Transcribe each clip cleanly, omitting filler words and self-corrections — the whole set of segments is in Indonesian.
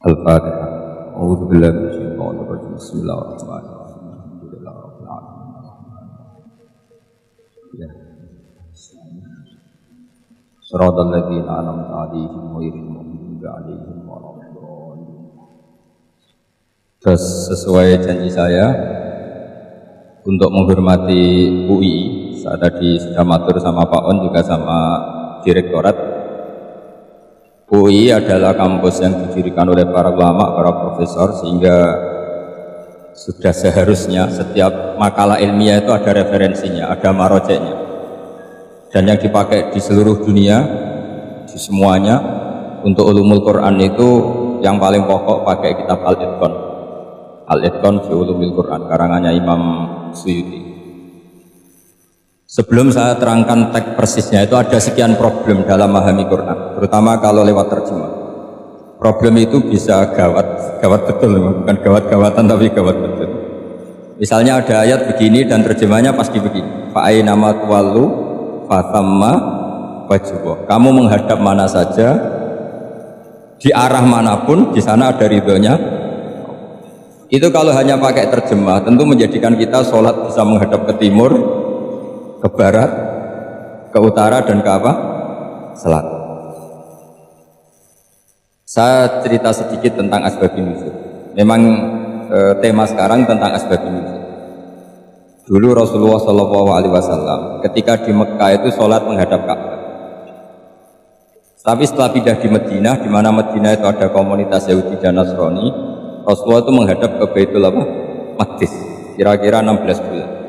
Al-Fatihah. A'udzu billahi minasyaitonir rajim. Bismillahirrahmanirrahim. Alhamdulillahirabbil alamin. Ya. Shiratal ladzina an'amta 'alaihim ghairil maghdubi 'alaihim waladdallin. Terus sesuai janji saya untuk menghormati UI, saya tadi sudah matur sama Pak On juga sama Direktorat. UI adalah kampus yang didirikan oleh para ulama, para profesor, sehingga sudah seharusnya setiap makalah ilmiah itu ada referensinya, ada marojeknya, dan yang dipakai di seluruh dunia, di semuanya untuk ulumul Quran itu yang paling pokok pakai kitab Al-Itqan. Al-Itqan fi ulumil Quran, karangannya Imam Suyuti. Sebelum saya terangkan teks persisnya, itu ada sekian problem dalam memahami Quran, terutama kalau lewat terjemah. Problem itu bisa gawat betul, bukan gawat-gawatan tapi gawat betul. Misalnya ada ayat begini dan terjemahnya pasti begini. Fa'ainama tuwallu fatamma wajhullah. Kamu menghadap mana saja, di arah manapun, di sana ada ridhonya. Itu kalau hanya pakai terjemah, tentu menjadikan kita sholat bisa menghadap ke timur, ke barat, ke utara, dan ke apa? Selatan. Saya cerita sedikit tentang asbabun nuzul. Memang tema sekarang tentang asbabun nuzul. Dulu Rasulullah SAW ketika di Mekah itu sholat menghadap Ka'bah. Tapi setelah pindah di Madinah, di mana Madinah itu ada komunitas Yahudi dan Nasrani, Rasulullah itu menghadap ke Baitul Maqdis, kira-kira 16 bulan.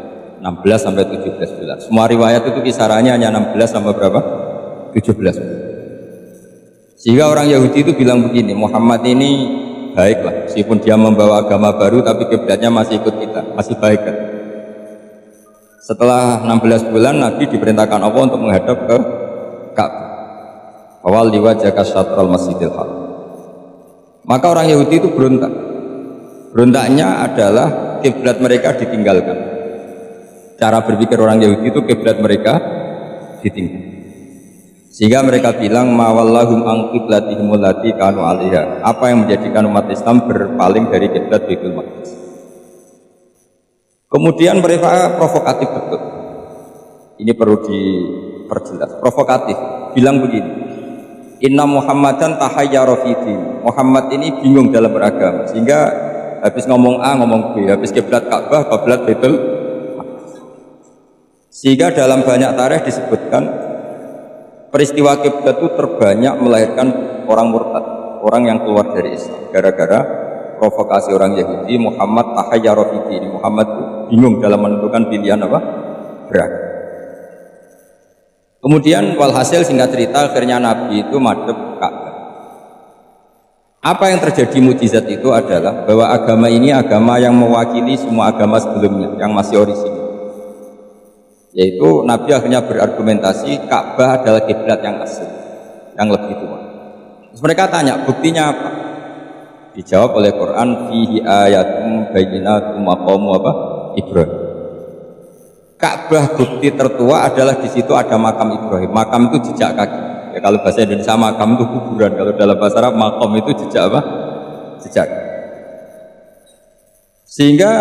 16 sampai 17 bulan. Semua riwayat itu kisarannya hanya 16 sampai berapa? 17 bulan. Sehingga orang Yahudi itu bilang begini, Muhammad ini baiklah, meskipun dia membawa agama baru tapi kiblatnya masih ikut kita, masih baik kan? Setelah 16 bulan Nabi diperintahkan Allah untuk menghadap ke Ka'bah. Awal liwajhaka syatral masjidil haram. Maka orang Yahudi itu berontak. Berontaknya adalah kiblat mereka ditinggalkan. Cara berpikir orang Yahudi itu kiblat mereka ditinggal. Sehingga mereka bilang mawallahum an qiblatihim allati kanu 'alaiha. Apa yang menjadikan umat Islam berpaling dari kiblat Baitul Maqdis. Kemudian mereka provokatif betul. Ini perlu diperjelas. Provokatif. Bilang begini. Inna Muhammadan tahayyara fi din. Muhammad ini bingung dalam beragama. Sehingga habis ngomong A ngomong B, habis kiblat Ka'bah kiblat Baitul. Sehingga dalam banyak tarikh disebutkan peristiwa kiblat itu terbanyak melahirkan orang murtad, orang yang keluar dari Islam gara-gara provokasi orang Yahudi. Muhammad tahayyara fi din. Muhammad itu bingung dalam menentukan pilihan apa? Beragama. Kemudian walhasil singkat cerita akhirnya Nabi itu madhep Ka'bah. Apa yang terjadi mukjizat itu adalah bahwa agama ini agama yang mewakili semua agama sebelumnya yang masih orisinil. Yaitu Nabi akhirnya berargumentasi Ka'bah adalah kiblat yang asli, yang lebih tua. Terus mereka tanya, buktinya apa? Dijawab oleh Quran, fihi ayatum bayyinatum maqamu apa? Ibrahim. Ka'bah bukti tertua adalah di situ ada makam Ibrahim. Makam itu jejak kaki. Ya, kalau bahasa Indonesia makam itu kuburan. Kalau dalam bahasa Arab makam itu jejak apa? Jejak. Sehingga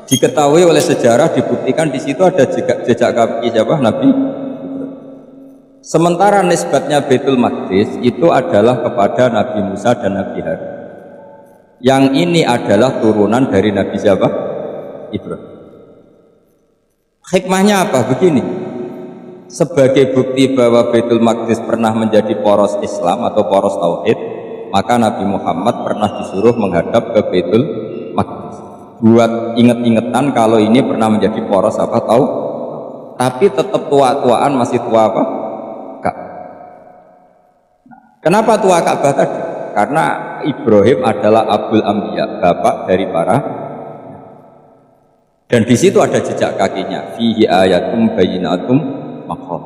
diketahui oleh sejarah, dibuktikan di situ ada jejak kaki siapa? Nabi. Sementara nisbatnya Baitul Maqdis itu adalah kepada Nabi Musa dan Nabi Harun. Yang ini adalah turunan dari Nabi siapa? Ibrahim. Hikmahnya apa? Begini. Sebagai bukti bahwa Baitul Maqdis pernah menjadi poros Islam atau poros tauhid, maka Nabi Muhammad pernah disuruh menghadap ke Baitul Maqdis. Buat inget-ingetan kalau ini pernah menjadi poros apa tahu, tapi tetap tua-tuaan masih tua apa? Ka'bah. Kenapa tua Ka'bah tadi? Karena Ibrahim adalah Abul Anbiya, bapak dari para, dan di situ ada jejak kakinya. Fihi ayatum bayyinatum maqam.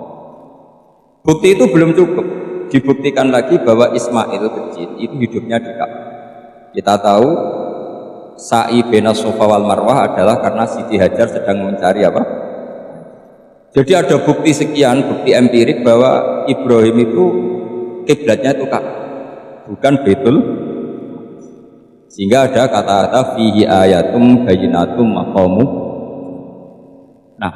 Bukti itu belum cukup, dibuktikan lagi bahwa Ismail kecil itu hidupnya di Ka'bah. Kita tahu sa'i bainas Safa wal Marwah adalah karena Siti Hajar sedang mencari apa? Jadi ada bukti sekian, bukti empirik bahwa Ibrahim itu kiblatnya itu Ka'bah, bukan Baitul Sehingga ada kata-kata fihi ayatum bayyinatum maqamu. Nah,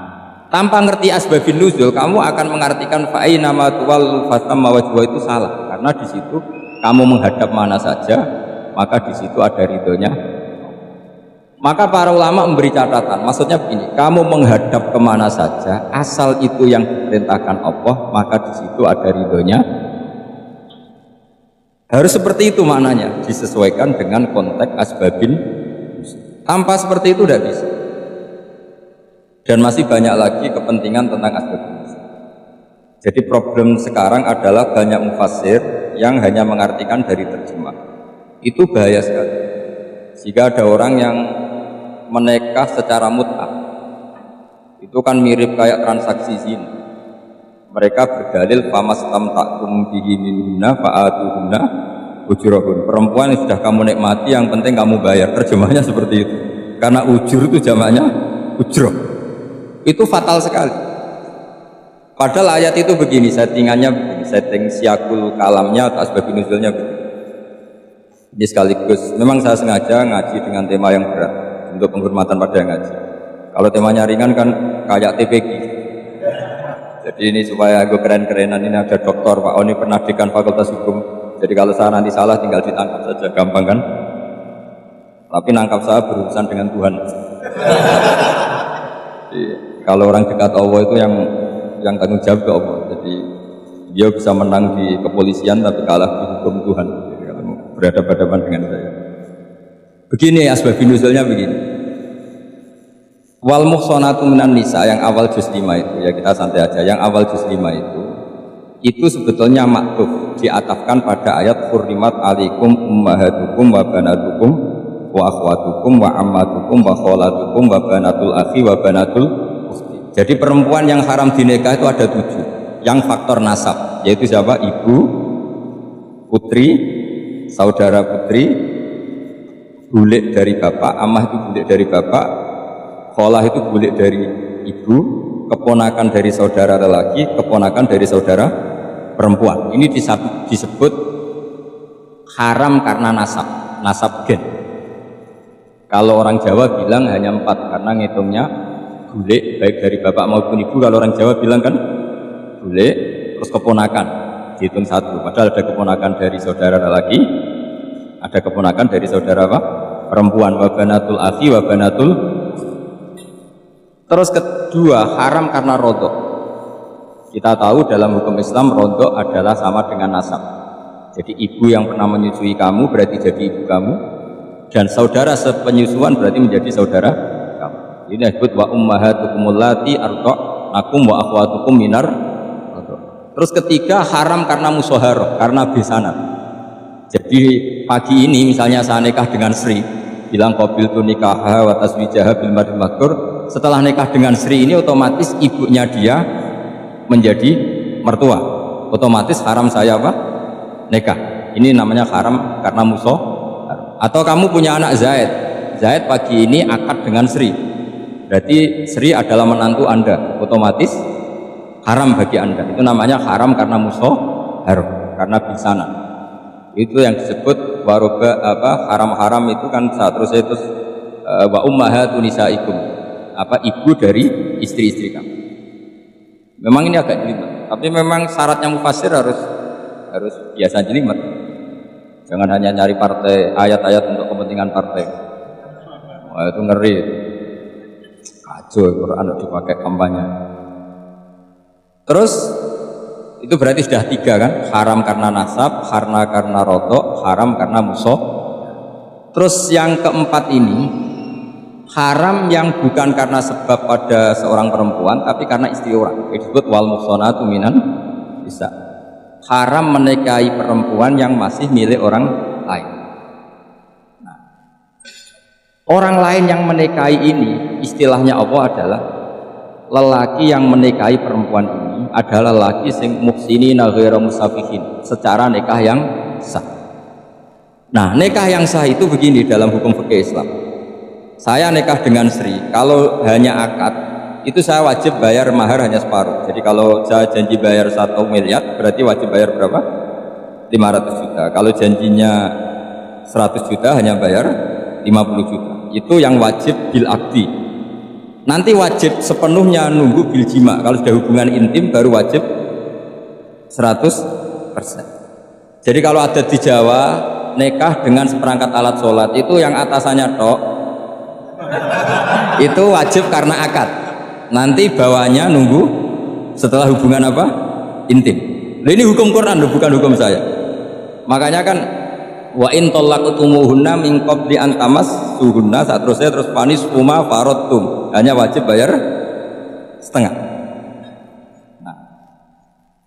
tanpa ngerti asbabun nuzul, kamu akan mengartikan fa'ai nama tuwal fatam mawajwa itu salah, karena di situ kamu menghadap mana saja, maka di situ ada ridhonya. Maka para ulama memberi catatan, maksudnya begini, kamu menghadap kemana saja, asal itu yang diperintahkan Allah, maka di situ ada ridhonya. Harus seperti itu maknanya, disesuaikan dengan konteks asbabin. Tanpa seperti itu tidak bisa. Dan masih banyak lagi kepentingan tentang asbabin. Jadi problem sekarang adalah banyak mufassir yang hanya mengartikan dari terjemah. Itu bahaya sekali. Jika ada orang yang menikah secara mut'ah, itu kan mirip kayak transaksi zina. Mereka berdalil famastamta'tum bihi minhunna fa'atuhunna ujurahun. Perempuan yang sudah kamu nikmati, yang penting kamu bayar. Terjemahnya seperti itu. Karena ujur itu jamaknya ujroh. Itu fatal sekali. Padahal ayat itu begini, settingannya begini, setting siakul kalamnya atau asbabun nuzulnya begini. Ini sekaligus, memang saya sengaja ngaji dengan tema yang berat untuk penghormatan pada yang ngaji. Kalau temanya ringan kan kayak TPG. Jadi ini supaya gue keren-kerenan, ini ada doktor Pak Oni pernah dekan Fakultas Hukum. Jadi kalau saya nanti salah tinggal ditangkap saja, gampang kan? Tapi nangkap saya berurusan dengan Tuhan. Jadi, kalau orang dekat Allah itu yang tanggung jawab ke Allah. Jadi dia bisa menang di kepolisian tapi kalah di hukum Tuhan. Jadi, kalau berhadapan-hadapan dengan saya. Begini asbabun nuzulnya begini. Wal muhsanatu minan nisa yang awal juz 5 itu, ya kita santai aja, yang awal juz 5 itu sebetulnya maktuf, diatafkan pada ayat hurrimat alaikum ummahatukum wa banatukum wa akhwatukum wa ammatukum wa kholatukum wa banatul akhi wa banatul ukhti. Jadi perempuan yang haram dinikah itu ada 7 yang faktor nasab, yaitu siapa? Ibu, putri, saudara putri, bulik dari bapak, ammah itu bulik dari bapak, kholah itu bulik dari ibu, keponakan dari saudara lelaki, keponakan dari saudara perempuan. Ini disebut haram karena nasab gen. Kalau orang Jawa bilang hanya 4 karena ngitungnya bulik baik dari bapak maupun ibu. Kalau orang Jawa bilang kan bulik terus keponakan dihitung 1. Padahal ada keponakan dari saudara lelaki, ada keponakan dari saudara apa? Perempuan. Wa banatul akhi wa banatul. Terus kedua, haram karena rodok. Kita tahu dalam hukum Islam rodok adalah sama dengan nasab. Jadi ibu yang pernah menyusui kamu berarti jadi ibu kamu, dan saudara sepenyusuan berarti menjadi saudara kamu. Ini disebut wa ummahatukum allati arda'nakum wa akhwatukum minar. Terus ketiga, haram karena musyaharah, karena besanan. Jadi pagi ini misalnya saya nikah dengan Sri, bilang qabiltu nikaha wa taswijaha bil madhul maghfur. Setelah nikah dengan Sri ini otomatis ibunya dia menjadi mertua, otomatis haram saya apa? Nikah. Ini namanya haram karena musuh. Atau kamu punya anak Zaid pagi ini akad dengan Sri, berarti Sri adalah menantu Anda, otomatis haram bagi Anda. Itu namanya haram karena musuh, haram karena bisanan. Itu yang disebut waroba apa haram-haram itu kan terus wa ummahatun nisaikum, apa ibu dari istri-istri kamu. Memang ini agak jelimet, tapi memang syaratnya mufassir harus biasa jelimet. Jangan hanya nyari partai ayat-ayat untuk kepentingan partai. Wah, itu ngeri. Kacau Quran dipakai kampanye. Terus itu berarti sudah 3 kan? Haram karena nasab, karena rodok, haram karena musuh. Terus yang keempat ini haram yang bukan karena sebab pada seorang perempuan, tapi karena istri orang. Disebut wal muhsanatu minan nisa. Haram menikahi perempuan yang masih milik orang lain. Nah, orang lain yang menikahi ini, istilahnya Allah adalah lelaki yang menikahi perempuan ini adalah lelaki sing muhsinina ghairu musafihin, secara nikah yang sah. Nah, nikah yang sah itu begini dalam hukum fikih Islam. Saya nikah dengan Sri, kalau hanya akad itu saya wajib bayar mahar hanya separuh. Jadi kalau saya janji bayar 1 miliar berarti wajib bayar berapa? 500 juta. Kalau janjinya 100 juta hanya bayar 50 juta. Itu yang wajib bil akdi. Nanti wajib sepenuhnya nunggu bil jima. Kalau sudah hubungan intim baru wajib 100%. Jadi kalau ada di Jawa nikah dengan seperangkat alat sholat itu yang atasannya tok itu wajib karena akad. Nanti bawahnya nunggu setelah hubungan apa? Intim. Nah, ini hukum Quran loh, bukan hukum saya. Makanya kan wa in talaqtumuhunna min qabli an tamassuhunna, seterusnya terus panis uma faradtum, hanya wajib bayar setengah.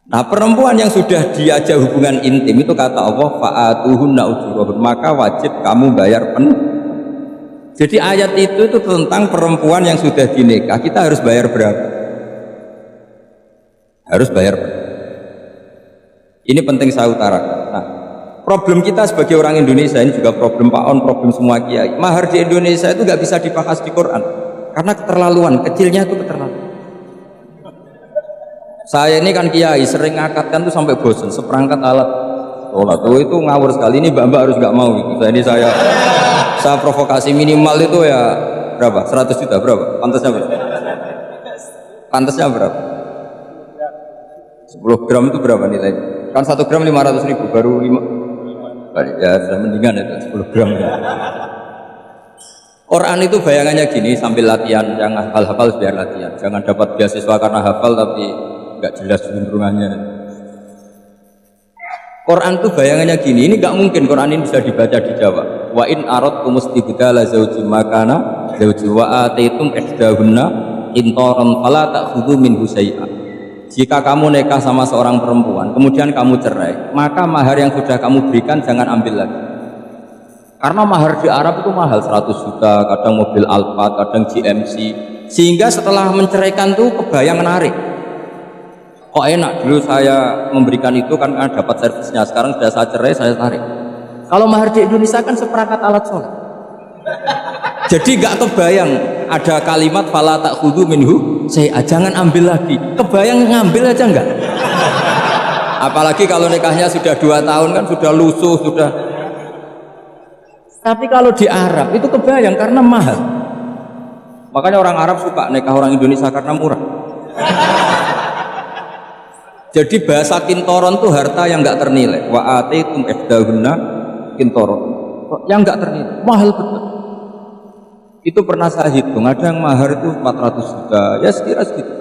Nah, perempuan yang sudah diajak hubungan intim itu kata Allah fa'atuhunna ujurahun, maka wajib kamu bayar penuh. Jadi ayat itu tentang perempuan yang sudah dinikah, kita harus bayar berapa? Harus bayar berapa? Ini penting saya utarakan. Nah, problem kita sebagai orang Indonesia ini juga problem Pak On, problem semua kiai. Mahar di Indonesia itu nggak bisa dibahas di Quran karena keterlaluan, kecilnya itu keterlaluan. Saya ini kan kiai, sering ngakatkan tuh sampai bosan, seperangkat alat sholat itu ngawur sekali. Ini mbak-mbak harus nggak mau gitu. Saya provokasi minimal itu ya berapa? 100 juta berapa? Pantasnya berapa? Pantasnya berapa? 10 gram itu berapa nilainya? Kan 1 gram 500.000, baru 5. Ya sudah mendingan itu 10 gram. Quran itu bayangannya gini, sambil latihan, jangan hafal biar latihan. Jangan dapat beasiswa karena hafal tapi nggak jelas cenderungannya. Quran itu bayangannya gini, ini nggak mungkin Quran ini bisa dibaca di Jawa. Wa in aradtum istibdala zawji makana zawji wa ataitum ihdahunna qintaran fala ta'khudhu minhu syai'an. Jika kamu nikah sama seorang perempuan, kemudian kamu cerai, maka mahar yang sudah kamu berikan jangan ambil lagi. Karena mahar di Arab itu mahal, 100 juta, kadang mobil Alphard, kadang GMC. Sehingga setelah menceraikan tuh kebayang menarik. Kok enak, dulu saya memberikan itu kan dapat servisnya, sekarang sudah saya cerai, saya tarik. Kalau mahar di Indonesia kan seperangkat alat sholat. Jadi gak kebayang ada kalimat fala ta'khudhu minhu saya jangan ambil lagi. Kebayang ngambil aja enggak? Apalagi kalau nikahnya sudah 2 tahun kan sudah lusuh, sudah. Tapi kalau di Arab itu kebayang karena mahal. Makanya orang Arab suka nikah orang Indonesia karena murah. Jadi bahasa kintoron tuh harta yang enggak ternilai. Wa ataitum ihdahunna kintoron. Yang enggak ternilai, mahal betul. Itu pernah saya hitung, ada yang mahar itu 400 juta, ya sekira segitu.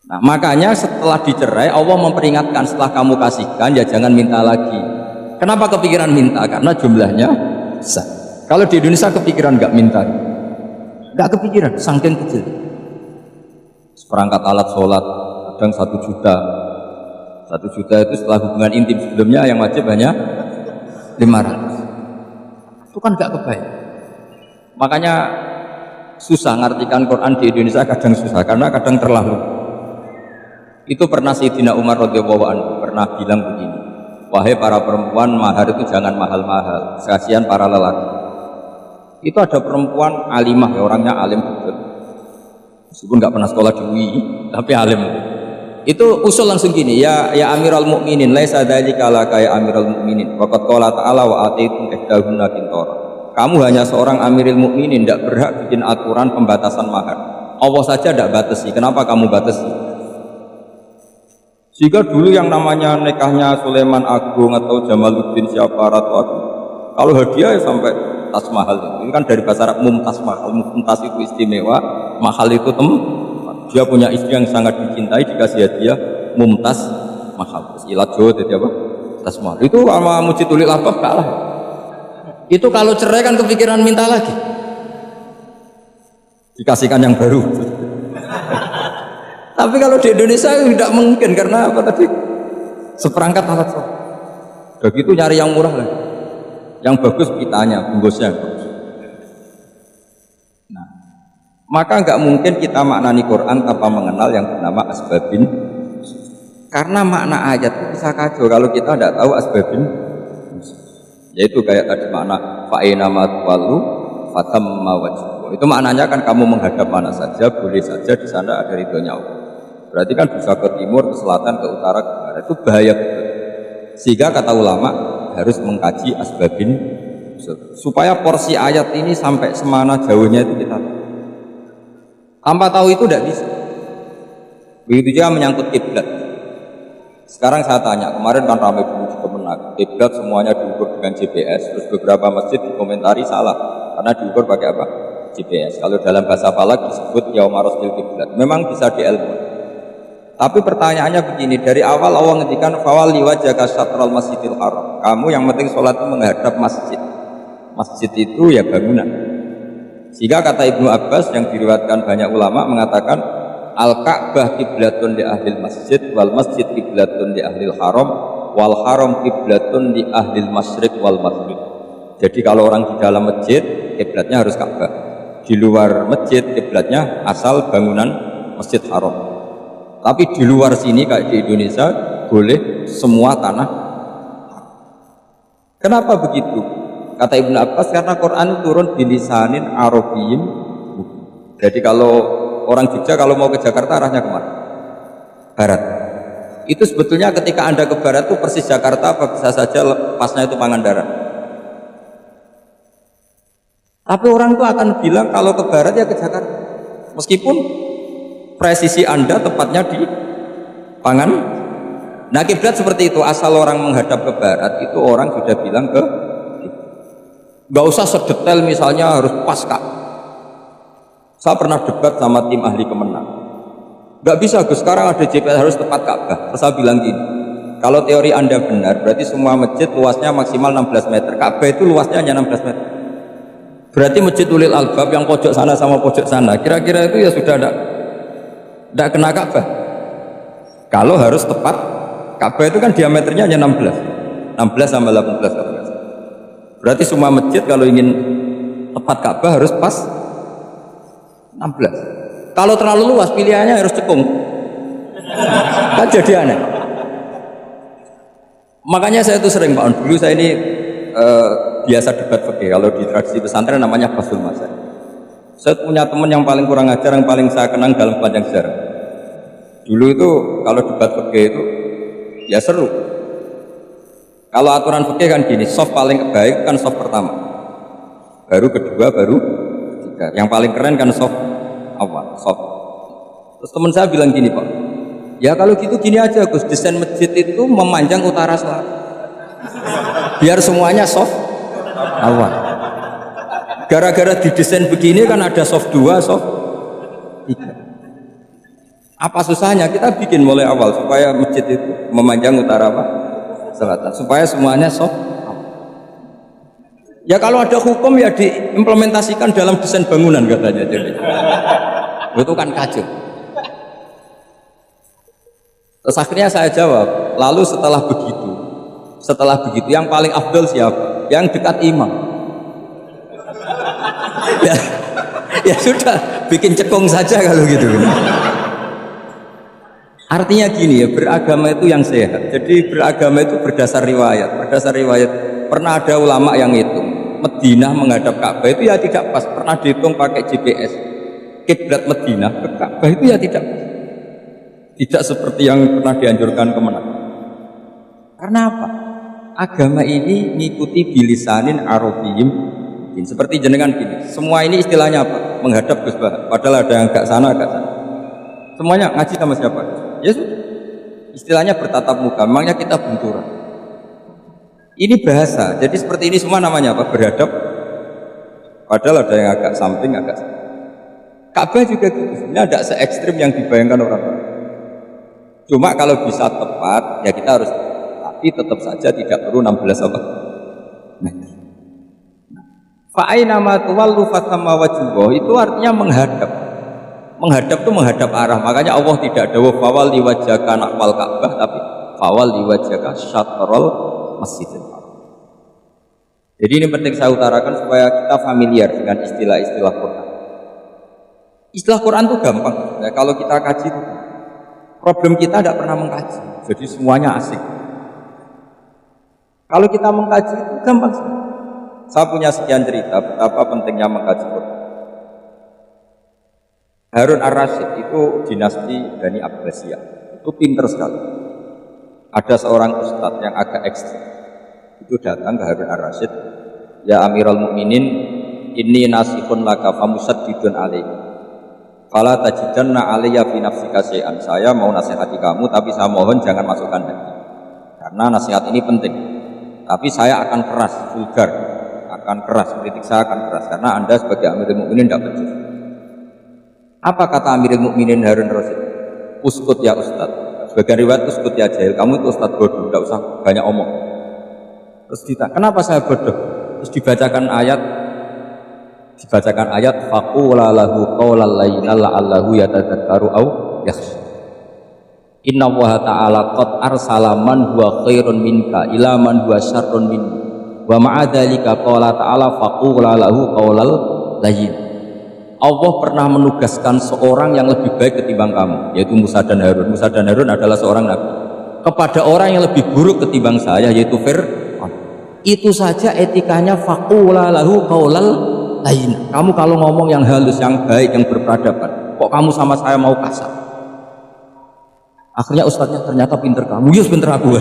Nah, makanya setelah dicerai Allah memperingatkan, setelah kamu kasihkan ya jangan minta lagi. Kenapa kepikiran minta? Karena jumlahnya besar. Kalau di Indonesia kepikiran nggak minta, nggak kepikiran, saking kecil. Seperangkat alat sholat kadang 1 juta. 1 juta itu setelah hubungan intim, sebelumnya yang wajib hanya 500. Itu kan nggak kebayang. Makanya susah ngartikan Quran di Indonesia, kadang susah karena kadang terlalu. Itu pernah Sayyidina Umar radhiyallahu anhu pernah bilang begini, wahai para perempuan, mahar itu jangan mahal-mahal, kasihan para lelaki. Itu ada perempuan alimah, ya, orangnya alim betul, meskipun nggak pernah sekolah di UI tapi alim. Itu usul langsung gini, ya Amirul Mukminin, laisa dzalika laka ya Amirul Mukminin, waqad qala ta'ala wa ataitum ihdahunna qintaran. Kamu hanya seorang Amirul Mukminin, tidak berhak bikin aturan pembatasan mahar. Allah saja tidak batasi, kenapa kamu batasi? Jika dulu yang namanya nikahnya Sulaiman Agung atau Jamaluddin siapa Ratu Agung, kalau hadiah ya sampai tas mahal. Ini kan dari bahasa Arab mumtaz mahal. Mumtaz itu istimewa, mahal itu dia punya istri yang sangat dicintai, dikasih hadiah mumtaz mahal. Ilat Jawa jadi apa? Tas mahal. Itu sama Mujidul Albab kalah. Itu kalau cerai kan kepikiran minta lagi, dikasihkan yang baru. Tapi kalau di Indonesia tidak mungkin, karena apa tadi? Seperangkat alat sholat. Begitu nyari yang murah lagi, yang bagus pitanya, bungkusnya bagus. Nah, maka nggak mungkin kita maknani Quran tanpa mengenal yang bernama asbabin. Karena makna ayat itu bisa kacau kalau kita tidak tahu asbabin. Yaitu kayak tadi makna fa'ina matwalu fatamma wajhu. Itu maknanya kan kamu menghadap mana saja, boleh saja di sana ada ridhonya Allah. Berarti kan bisa ke timur, ke selatan, ke utara, ke barat. Itu bahaya betul. Sehingga kata ulama, harus mengkaji asbabin supaya porsi ayat ini sampai semana jauhnya itu kita tahu. Tanpa tahu itu tidak bisa. Begitu juga menyangkut kiblat. Sekarang saya tanya, kemarin kan ramai dulu di Kemenak, kiblat semuanya diukur dengan GPS, terus beberapa masjid dikomentari salah karena diukur pakai apa? GPS. Kalau dalam bahasa Falak disebut yaumarostil kiblat. Memang bisa diilmu. Tapi pertanyaannya begini, dari awal Allah ngendikan fawalli wajhaka syatral masjidil haram. Kamu yang penting sholat itu menghadap masjid. Masjid itu ya bangunan. Sehingga kata Ibnu Abbas yang diriwayatkan banyak ulama mengatakan al-Ka'bah kiblatun li ahlil masjid wal masjid kiblatun li ahlil haram wal haram kiblatun li ahlil masyriq wal maghrib. Jadi kalau orang di dalam masjid kiblatnya harus Ka'bah. Di luar masjid kiblatnya asal bangunan Masjid Haram. Tapi di luar sini kayak di Indonesia boleh semua tanah. Kenapa begitu? Kata Ibnu Abbas karena Quran turun bilisanin Arabiyyin. Jadi kalau orang Jogja kalau mau ke Jakarta arahnya kemana? Barat. Itu sebetulnya ketika Anda ke barat itu persis Jakarta apa bisa saja lepasnya itu Pangandaran. Tapi orang itu akan bilang kalau ke barat ya ke Jakarta. Meskipun presisi Anda tepatnya di Pangan. Nah kiblat seperti itu, asal orang menghadap ke barat itu orang sudah bilang ke nggak usah sedetail misalnya harus pas Kak. Saya pernah debat sama tim ahli Kemenak. Nggak bisa Gus, sekarang ada GPS harus tepat Ka'bah. Saya bilang gini, kalau teori Anda benar berarti semua masjid luasnya maksimal 16 meter. Ka'bah itu luasnya hanya 16 meter. Berarti Masjid Ulil Albab yang pojok sana sama pojok sana kira-kira itu ya sudah tidak kena Ka'bah. Kalau harus tepat, Ka'bah itu kan diameternya hanya 16 sama 18. Berarti semua masjid kalau ingin tepat Ka'bah harus pas 16. Kalau terlalu luas pilihannya harus cekung. Kan jadi aneh. Makanya saya itu sering Pak, dulu saya ini biasa debat fikih. Kalau di tradisi pesantren namanya Basul Masail. Saya punya teman yang paling kurang ajar, yang paling saya kenang dalam panjang sejarah. Dulu itu kalau debat fikih itu ya seru. Kalau aturan fikih kan gini, soft paling baik kan soft pertama, baru kedua, baru ketiga. Yang paling keren kan soft awal, soft. Terus teman saya bilang gini Pak, ya kalau gitu gini aja Gus, desain masjid itu memanjang utara selatan, biar semuanya soft awal. Gara-gara didesain begini kan ada soft 2, soft 3. Apa susahnya kita bikin mulai awal supaya masjid itu memanjang utara apa? Selatan, supaya semuanya soft. Ya kalau ada hukum ya diimplementasikan dalam desain bangunan katanya. Jadi itu kan kacau. Terus akhirnya saya jawab, lalu setelah begitu yang paling afdol siapa? Yang dekat imam. Ya sudah, bikin cekung saja kalau gitu. Artinya gini ya, beragama itu yang sehat. Jadi beragama itu berdasar riwayat. Berdasar riwayat, pernah ada ulama yang hitung Madinah menghadap Ka'bah itu ya tidak pas. Pernah dihitung pakai GPS. Kiblat Madinah ke Ka'bah itu ya tidak pas. Tidak seperti yang pernah dianjurkan Kemenak. Karena apa? Agama ini mengikuti bilisanin Arabiyyin. Seperti jenengan gini, semua ini istilahnya apa? Menghadap Gus Bah. Padahal ada yang agak sana. Semuanya ngaji sama siapa? Ya sudah. Istilahnya bertatap muka, memangnya kita benturan. Ini bahasa, jadi seperti ini semua namanya apa? Berhadap. Padahal ada yang agak samping, agak samping. Ka'bah juga gitu, ini ada se-ekstrim yang dibayangkan orang. Cuma kalau bisa tepat, ya kita harus, tapi tetap saja tidak perlu 16 apa? Meter. Fa'aina ma tuwallu fathamma wajhullah itu artinya menghadap. Menghadap itu menghadap arah. Makanya Allah tidak dawuh fawalli wajhaka nahwal Ka'bah, tapi fawalli wajhaka syatrul Masjidil Haram. Jadi ini penting saya utarakan supaya kita familiar dengan istilah-istilah Quran. Istilah Quran itu gampang. Ya, kalau kita kaji itu problem kita tidak pernah mengkaji. Jadi semuanya asik. Kalau kita mengkaji itu gampang sih. Saya punya sekian cerita betapa pentingnya mengkaji Quran. Harun Ar-Rasyid itu dinasti Bani Abbasiyah. Itu pinter sekali. Ada seorang ustadz yang agak ekstrim. itu datang ke Harun ar-Rasyid, ya Amirul Mukminin, inni nasihun laka famusaddidun alaihi. Fala tajidanna alayya fi nafsika syai'an. Saya mau nasihati kamu tapi saya mohon jangan masukkan hati. Karena nasihat ini penting. Tapi saya akan keras, vulgar, akan keras, kritik saya akan keras karena Anda sebagai Amirul Mukminin tidak becus. Apa kata Amirul Mukminin Harun ar-Rasyid? Uskut ya Ustaz. Sebagian riwayat uskut ya jahil. Kamu itu Ustaz bodoh, tidak usah banyak omong. Terus ditanya, kenapa saya bodoh? Terus dibacakan ayat faqula lahu qawlan layyinan la'allahu yatadzakkaru aw yakhsha. Inna Allaha ta'ala qad arsala man huwa khairun minka ila man huwa syarrun minka wa ma'a dzalika qala ta'ala faqula lahu qawlan layyin. Allah pernah menugaskan seorang yang lebih baik ketimbang kamu, yaitu Musa dan Harun. Musa dan Harun adalah seorang nabi kepada orang yang lebih buruk ketimbang saya, yaitu Fir'aun. Itu saja etikanya faqula lahu qaulal layyin. Kamu kalau ngomong yang halus, yang baik, yang berperadaban, kok kamu sama saya mau kasar? Akhirnya ustadznya ternyata pinter kamu, yes pinter aku.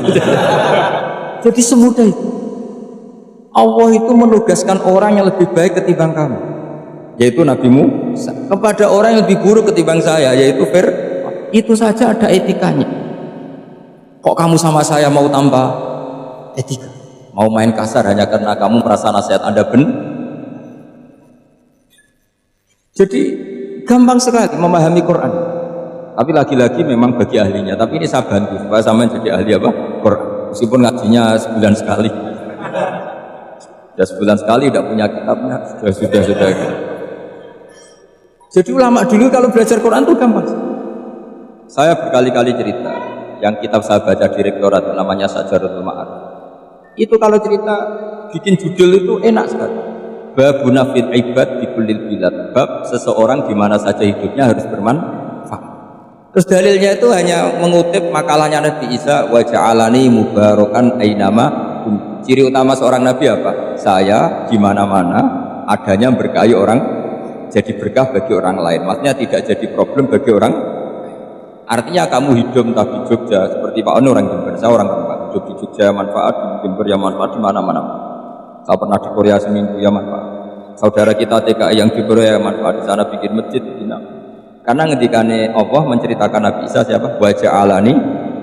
Jadi semudah itu. Allah itu menugaskan orang yang lebih baik ketimbang kamu, yaitu Nabi Musa, kepada orang yang lebih buruk ketimbang saya, yaitu Fir'aun. Itu saja ada etikanya. Kok kamu sama saya mau tambah etika? Mau main kasar hanya karena kamu merasa nasihat Anda benar? Jadi gampang sekali memahami Quran. Tapi lagi-lagi memang bagi ahlinya. Tapi ini saya bantu supaya sama jadi ahli apa? Quran. Meskipun ngajinya sebulan sekali. Sudah sebulan sekali tidak punya kitabnya. Sudah. Jadi ulama dulu kalau belajar Quran itu gampang. Saya berkali-kali cerita. Yang kitab saya baca di rektorat namanya Sajaratul Ma'arif. Itu kalau cerita bikin judul itu enak sekali. Babuna fil ibad bi kullil bilad. Bab seseorang di mana saja hidupnya harus bermanfaat. Terus dalilnya itu hanya mengutip makalahnya Nabi Isa, wa ja'alani mubarakan ainama. Ciri utama seorang nabi apa? Saya di mana-mana adanya berkahi orang, jadi berkah bagi orang lain. Maksudnya tidak jadi problem bagi orang. Artinya kamu hidup entah di Jogja seperti Pak Ono orang Jember, saya orang Jember. Hidup di Jogja manfaat, di Jember ya manfaat, di mana-mana. Saya pernah di Korea seminggu ya manfaat. Saudara kita TKI yang di Korea ya manfaat, di sana bikin masjid. Karena ngendikane Allah menceritakan Nabi Isa siapa? Wa ja'alani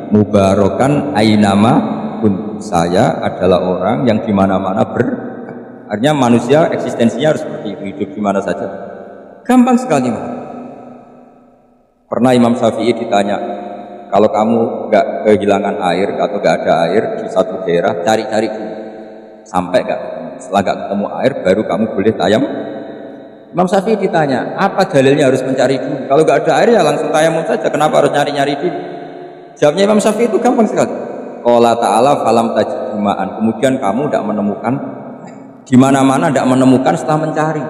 mubarakan ainama kun. Saya adalah orang yang di mana-mana artinya manusia eksistensinya harus seperti itu, hidup di mana saja. Gampang sekali, Mas. Pernah Imam Syafi'i ditanya, kalau kamu nggak kehilangan air atau nggak ada air di satu daerah, cari-cari dulu sampai nggak ketemu. Setelah nggak ketemu air, baru kamu boleh tayamum. Imam Syafi'i ditanya, apa dalilnya harus mencari dulu? Kalau nggak ada air ya langsung tayamum saja. Kenapa harus nyari-nyari dulu? Jawabnya Imam Syafi'i itu gampang sekali. Qala ta'ala falam tajid ma'an. Kemudian kamu tidak menemukan, di mana-mana tidak menemukan setelah mencari.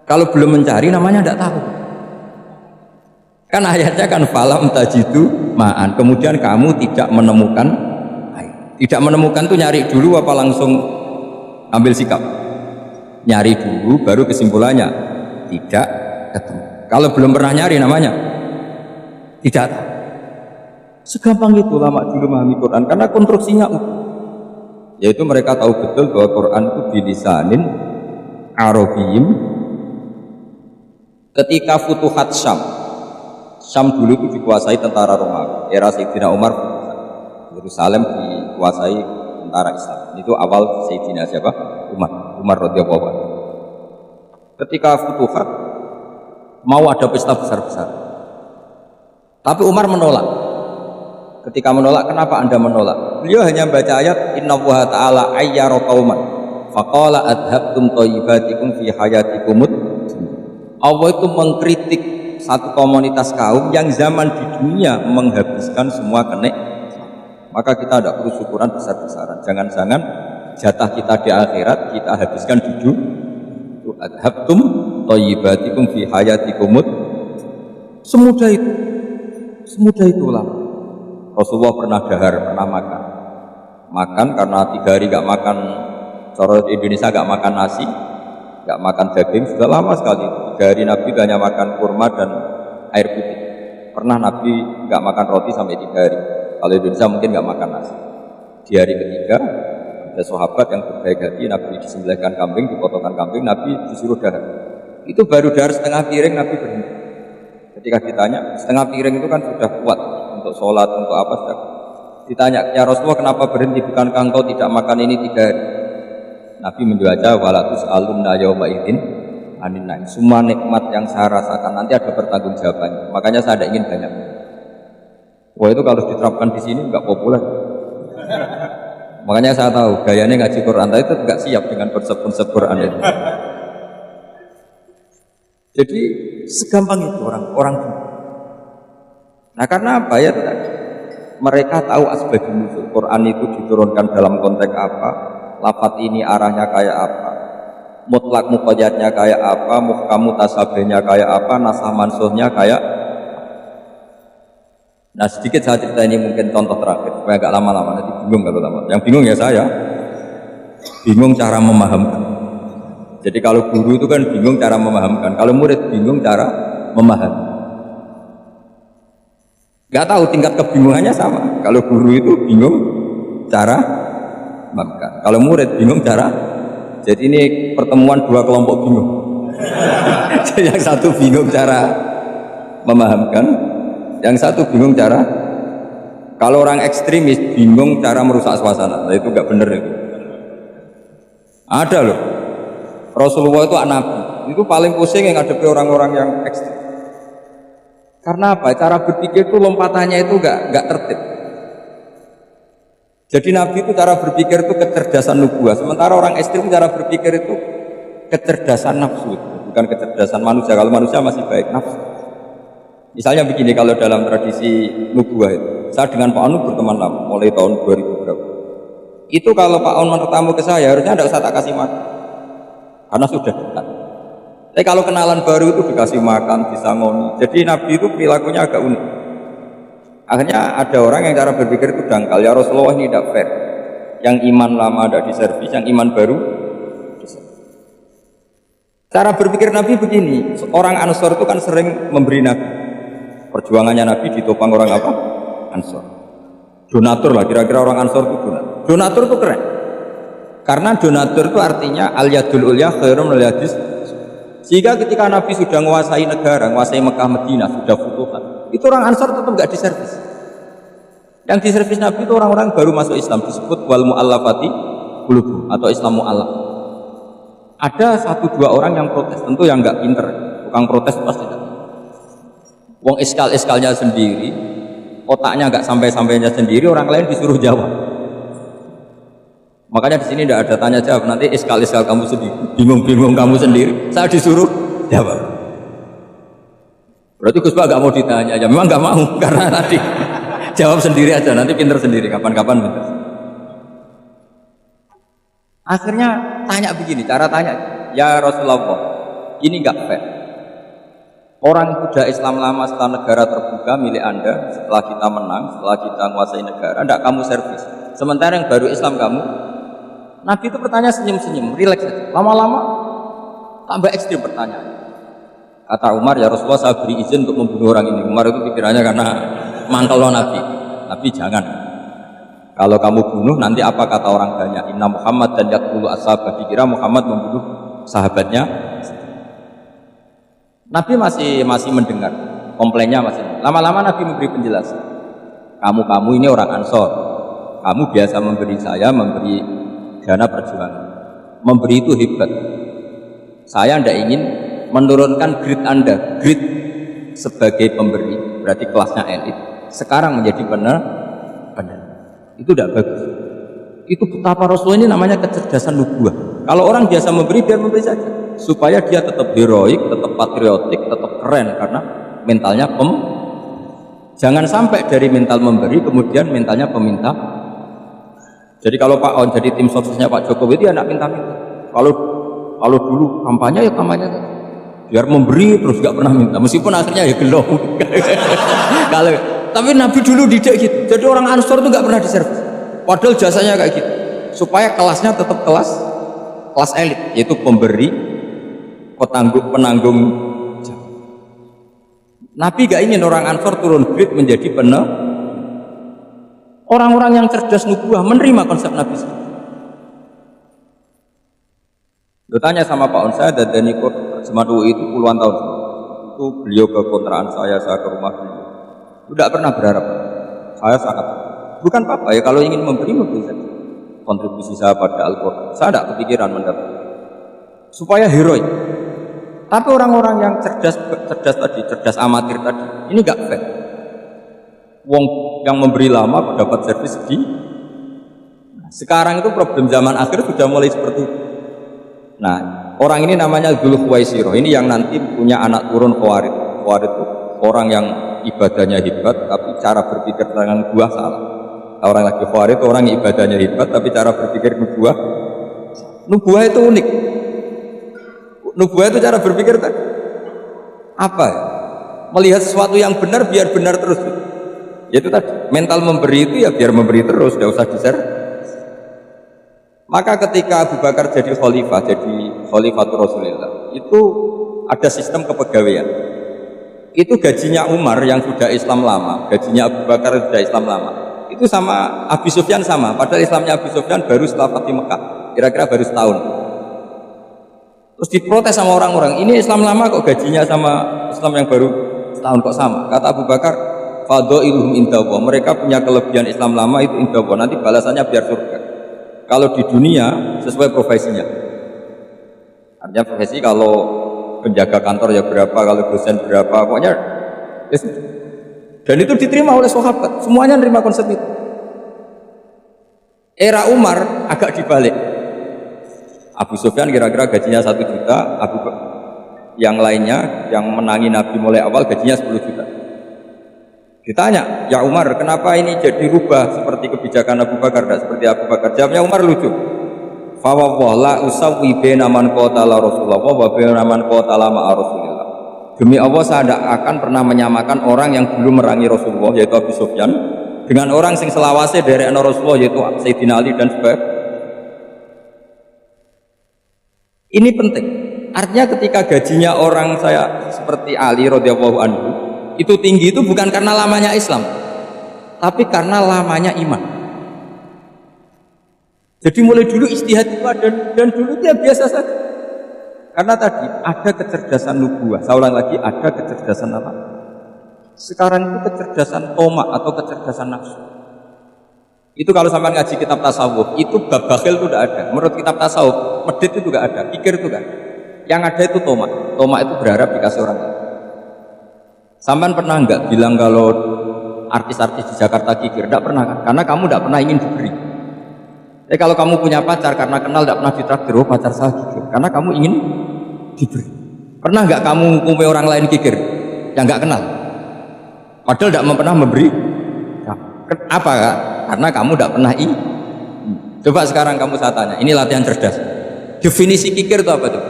Kalau belum mencari namanya tidak tahu. Kan ayatnya kan falam tajidu ma'an. Kemudian kamu tidak menemukan air. Tidak menemukan tuh nyari dulu apa langsung ambil sikap? Nyari dulu baru kesimpulannya tidak ketemu. Kalau belum pernah nyari namanya tidak tahu. Segampang itu lama dulu memahami Quran karena konstruksinya utuh. Yaitu mereka tahu betul bahwa Quran itu bilisanin Arabiyyin. Ketika Futuhat Syam dulu itu dikuasai tentara Romawi. Era Sayyidina Umar, Yerusalem dikuasai tentara Islam. Itu awal Sayyidina siapa? Umar radhiyallahu anhu. Ketika Futuhat mau ada pesta besar-besar. Tapi Umar menolak. Ketika menolak, kenapa Anda menolak? Beliau hanya baca ayat Innallaha ta'ala ayyara qauman faqala adhabtum thayyibatikum fi hayatikumud. Allah itu mengkritik satu komunitas kaum yang zaman di dunia menghabiskan semua maka kita tidak perlu syukuran besar-besaran. Jangan-jangan jatah kita di akhirat kita habiskan di dunia. Adhabtum thayyibatikum fi hayatikumud. Semudah itu lah. Rasulullah pernah dahar, pernah makan karena 3 hari gak makan. Cara Indonesia gak makan nasi, gak makan daging sudah lama sekali. 3 hari Nabi hanya makan kurma dan air putih. Pernah Nabi gak makan roti sampai 3 hari. Kalau Indonesia mungkin gak makan nasi. Di hari ketiga Ada sahabat yang berbaik hati, Nabi disembelihkan kambing, dipotongkan kambing, Nabi disuruh dahar. Itu baru dahar setengah piring, Nabi berhenti. Ketika ditanya, setengah piring itu kan sudah kuat untuk sholat, untuk apa sudah. Ditanya, ya Rasulullah kenapa berhenti? Bukankah engkau tidak makan ini 3 hari? Nabi menjawab, walatus alumna yauma idzin anin naim. Semua nikmat yang saya rasakan nanti ada pertanggungjawabannya. Makanya saya tidak ingin banyak. Wah itu kalau diterapkan di sini nggak populer. Makanya saya tahu gayanya ngaji Quran itu nggak siap dengan konsep-konsep Quran itu. Jadi segampang itu orang. Nah karena apa ya tadi? Mereka tahu asbabun nuzul. Quran itu diturunkan dalam konteks apa? Lafaz ini arahnya kayak apa? Mutlak muqayyadnya kayak apa? Muhkam mutasabihnya kayak apa? Nasah mansuhnya kayak. Nah sedikit saya cerita ini mungkin contoh terakhir supaya agak lama-lama nanti bingung kalau lama. Yang bingung ya saya. Bingung cara memahamkan. Jadi kalau guru itu kan bingung cara memahamkan. Kalau murid bingung cara memahami. Gak tahu tingkat kebingungannya sama. Kalau guru itu bingung cara memahamkan. Kalau murid bingung cara. Jadi ini pertemuan 2 kelompok bingung. Yang satu bingung cara memahamkan, yang satu bingung cara. Kalau orang ekstremis bingung cara merusak suasana. Nah, itu gak bener itu. Ada loh. Rasulullah itu Nabi. Itu paling pusing yang ngadepi orang-orang yang ekstrim. Karena apa? Cara berpikir itu lompatannya itu gak tertib. Jadi Nabi itu cara berpikir itu kecerdasan nubuah. Sementara orang ekstrim cara berpikir itu kecerdasan nafsu, bukan kecerdasan manusia. Kalau manusia masih baik nafsu. Misalnya begini, kalau dalam tradisi nubuah itu, saya dengan Pak Anu berteman lama, mulai tahun 2000 berapa. Itu kalau Pak Anu bertamu ke saya, harusnya tidak usah tak kasih makan, karena sudah dekat. Tapi kalau kenalan baru itu dikasih makan, disangoni. Jadi Nabi itu perilakunya agak unik. Akhirnya ada orang yang cara berpikir itu dangkal. Ya Rasulullah ini tidak fair. Yang iman lama tidak diservis, yang iman baru diservis. Cara berpikir Nabi begini. Orang Ansor itu kan sering memberi Nabi. Perjuangannya Nabi ditopang orang apa? Ansor. Donatur lah, kira-kira orang Ansor itu donatur. Donatur itu keren. Karena donatur itu artinya al-yadul ulya khairum al yadis. Sehingga ketika Nabi sudah menguasai negara, menguasai Mekah Madinah, sudah futuhat, itu orang Ansor tetap nggak diservis. Yang diservis Nabi itu orang-orang baru masuk Islam, disebut wal mu'allafati qulubuhum atau Islam mu'allaf. Ada 1-2 orang yang protes, tentu yang nggak pinter, tukang protes pasti tidak. Wong iskal-iskalnya sendiri, otaknya nggak sampai-sampainya sendiri, orang lain disuruh jawab. Makanya di sini tidak ada tanya jawab, nanti iskal-iskal kamu sendiri, bingung-bingung kamu sendiri, saya disuruh jawab. Berarti Gus Pak nggak mau ditanya, ya memang nggak mau karena nanti jawab sendiri aja, nanti pinter sendiri, kapan-kapan pinter. Akhirnya tanya begini, cara tanya, ya Rasulullah, ini nggak fair. Orang sudah Islam lama setelah negara terbuka milik Anda, setelah kita menang, setelah kita menguasai negara, tidak kamu servis. Sementara yang baru Islam kamu. Nabi itu bertanya senyum-senyum, rileks saja. Lama-lama tambah ekstrim pertanyaan. Kata Umar, ya Rasulullah saya beri izin untuk membunuh orang ini. Umar itu pikirannya karena mangkel Nabi. Nabi jangan. Kalau kamu bunuh nanti apa kata orang banyak? Inna Muhammad dan yaqtulu ashabah. Dikira Muhammad membunuh sahabatnya. Nabi masih mendengar komplainnya masih. Lama-lama Nabi memberi penjelasan. Kamu ini orang Ansor. Kamu biasa memberi saya, memberi dana perjuangan. Memberi itu hebat. Saya tidak ingin menurunkan grade Anda. Grade sebagai pemberi, berarti kelasnya elit. Sekarang menjadi benar. Itu tidak bagus. Itu betapa Rasul ini namanya kecerdasan nubuah. Kalau orang biasa memberi, biar memberi saja. Supaya dia tetap heroik, tetap patriotik, tetap keren. Karena mentalnya Jangan sampai dari mental memberi, kemudian mentalnya peminta. Jadi kalau Pak On jadi tim suksesnya Pak Jokowi itu ya nak minta-minta. Kalau dulu kampanye ya kampanye biar memberi terus gak pernah minta, meskipun akhirnya ya gelo. Tapi Nabi dulu tidak gitu. Jadi orang Ansor itu gak pernah diservis. Padahal jasanya kayak gitu. Supaya kelasnya tetap kelas elit, yaitu pemberi, penanggung. Nabi gak ingin orang Ansor turun grade menjadi penuh. Orang-orang yang cerdas nubuah menerima konsep Nabi. Lu tanya sama Pak On, saya dadani terjemahan UI itu puluhan tahun. Itu beliau ke kontrakan saya ke rumah beliau. Tidak pernah berharap. Saya sangat bukan apa ya, kalau ingin memberi saja. Kontribusi saya pada Al-Quran, saya tidak kepikiran mendapat supaya heroik. Tapi orang-orang yang cerdas tadi, cerdas amatir tadi, ini gak fair. Wong yang memberi lama dapat servis di. Sekarang itu problem zaman akhir sudah mulai seperti itu. Nah, orang ini namanya Dzul Khuwaisirah. Ini yang nanti punya anak turun Khawarij. Khawarij itu orang yang ibadahnya hebat, tapi cara berpikir dengan buah salah. Orang lagi Khawarij itu orang yang ibadahnya hebat, tapi cara berpikir nubuah. Nubuah itu unik. Nubuah itu cara berpikir tadi. Apa ya? Melihat sesuatu yang benar biar benar terus. Yaitu tadi, mental memberi itu ya biar memberi terus, tidak usah di-share. Maka ketika Abu Bakar jadi Khalifatul Rasulullah, itu ada sistem kepegawaian. Itu gajinya Umar yang sudah Islam lama, gajinya Abu Bakar yang sudah Islam lama, itu sama Abu Sufyan sama, padahal Islamnya Abu Sufyan baru setelah Fathu Mekah, kira-kira baru setahun. Terus diprotes sama orang-orang, ini Islam lama kok gajinya sama Islam yang baru setahun kok sama. Kata Abu Bakar, fadailuhum indallah, mereka punya kelebihan Islam lama itu indallah, nanti balasannya biar surga. Kalau di dunia sesuai profesinya. Artinya profesi kalau penjaga kantor ya berapa, kalau dosen berapa, pokoknya yes. Dan itu diterima oleh sahabat, semuanya menerima konsep itu. Era Umar agak dibalik. Abu Sufyan kira-kira gajinya 1 juta, yang lainnya yang menangi Nabi mulai awal gajinya 10 juta. Ditanya, ya Umar, kenapa ini jadi rubah seperti kebijakan Abu Bakar, tidak seperti Abu Bakar? Jawabnya Umar lucu. Fa la usawwi baina man qatala Rasulullah wa baina man qatala ma'a Rasulillah. Demi Allah saya tidak akan pernah menyamakan orang yang dulu merangi Rasulullah yaitu Abu Sufyan dengan orang sing selawase dari Rasulullah yaitu Sayyidina Ali dan sebagainya. Ini penting. Artinya ketika gajinya orang saya seperti Ali radhiyallahu anhu itu tinggi, itu bukan karena lamanya Islam, tapi karena lamanya iman. Jadi mulai dulu istihad itu ada, dan dulu dia biasa saja. Karena tadi ada kecerdasan nubuah. Saya ulang lagi, ada kecerdasan apa? Sekarang itu kecerdasan tomak atau kecerdasan nafsu. Itu kalau sampai ngaji kitab tasawuf, itu bab bakhil itu tidak ada. Menurut kitab tasawuf, medit itu tidak ada, pikir itu tidak ada. Yang ada itu tomak. Tomak itu berharap dikasih orang lain. Sampai pernah enggak bilang kalau artis-artis di Jakarta kikir? Tidak pernah kan? Karena kamu tidak pernah ingin diberi. Kalau kamu punya pacar karena kenal tidak pernah ditraktir, oh pacar saya kikir, karena kamu ingin diberi. Pernah enggak kamu ngukumi orang lain kikir yang enggak kenal? Padahal tidak pernah memberi. Apa kak? Karena kamu tidak pernah ingin. Coba sekarang kamu saya tanya, ini latihan cerdas. Definisi kikir itu apa tuh?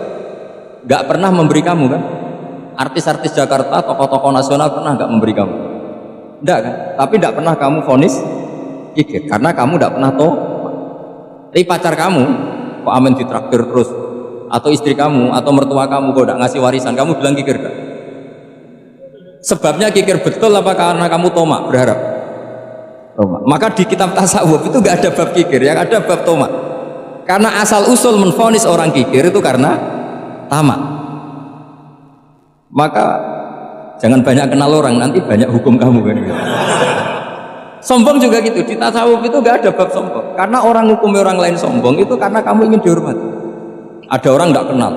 Enggak pernah memberi kamu kan? Artis-artis Jakarta, tokoh-tokoh nasional pernah nggak memberi kamu? Enggak kan? Tapi enggak pernah kamu vonis kikir karena kamu enggak pernah tahu. Tapi pacar kamu kok amin ditraktir terus, atau istri kamu atau mertua kamu kok enggak ngasih warisan, kamu bilang kikir kan? Sebabnya kikir betul apa karena kamu tomak berharap? Tomak. Maka di kitab tasawuf itu enggak ada bab kikir, yang ada bab tomak. Karena asal usul menvonis orang kikir itu karena tamak. Maka jangan banyak kenal orang, nanti banyak hukum kamu kan. Sombong juga gitu, di tasawuf itu gak ada bab sombong. Karena orang hukum orang lain sombong itu karena kamu ingin dihormati. Ada orang gak kenal,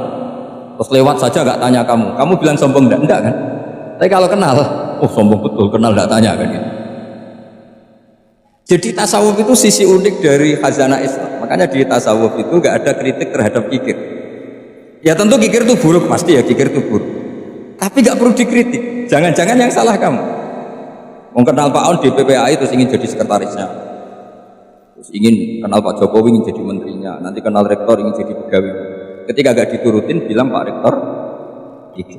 terus lewat saja gak tanya kamu bilang sombong enggak kan? Tapi kalau kenal, oh sombong betul, kenal gak tanya kan gitu. Jadi tasawuf itu sisi unik dari khazanah Islam. Makanya di tasawuf itu gak ada kritik terhadap kikir. Ya tentu kikir itu buruk, pasti ya kikir itu buruk. Tapi nggak perlu dikritik. Jangan-jangan yang salah kamu. Mau kenal Pak On di PPAI terus ingin jadi sekretarisnya, terus ingin kenal Pak Jokowi ingin jadi menterinya, nanti kenal rektor ingin jadi pegawai. Ketika nggak diturutin bilang Pak Rektor gitu.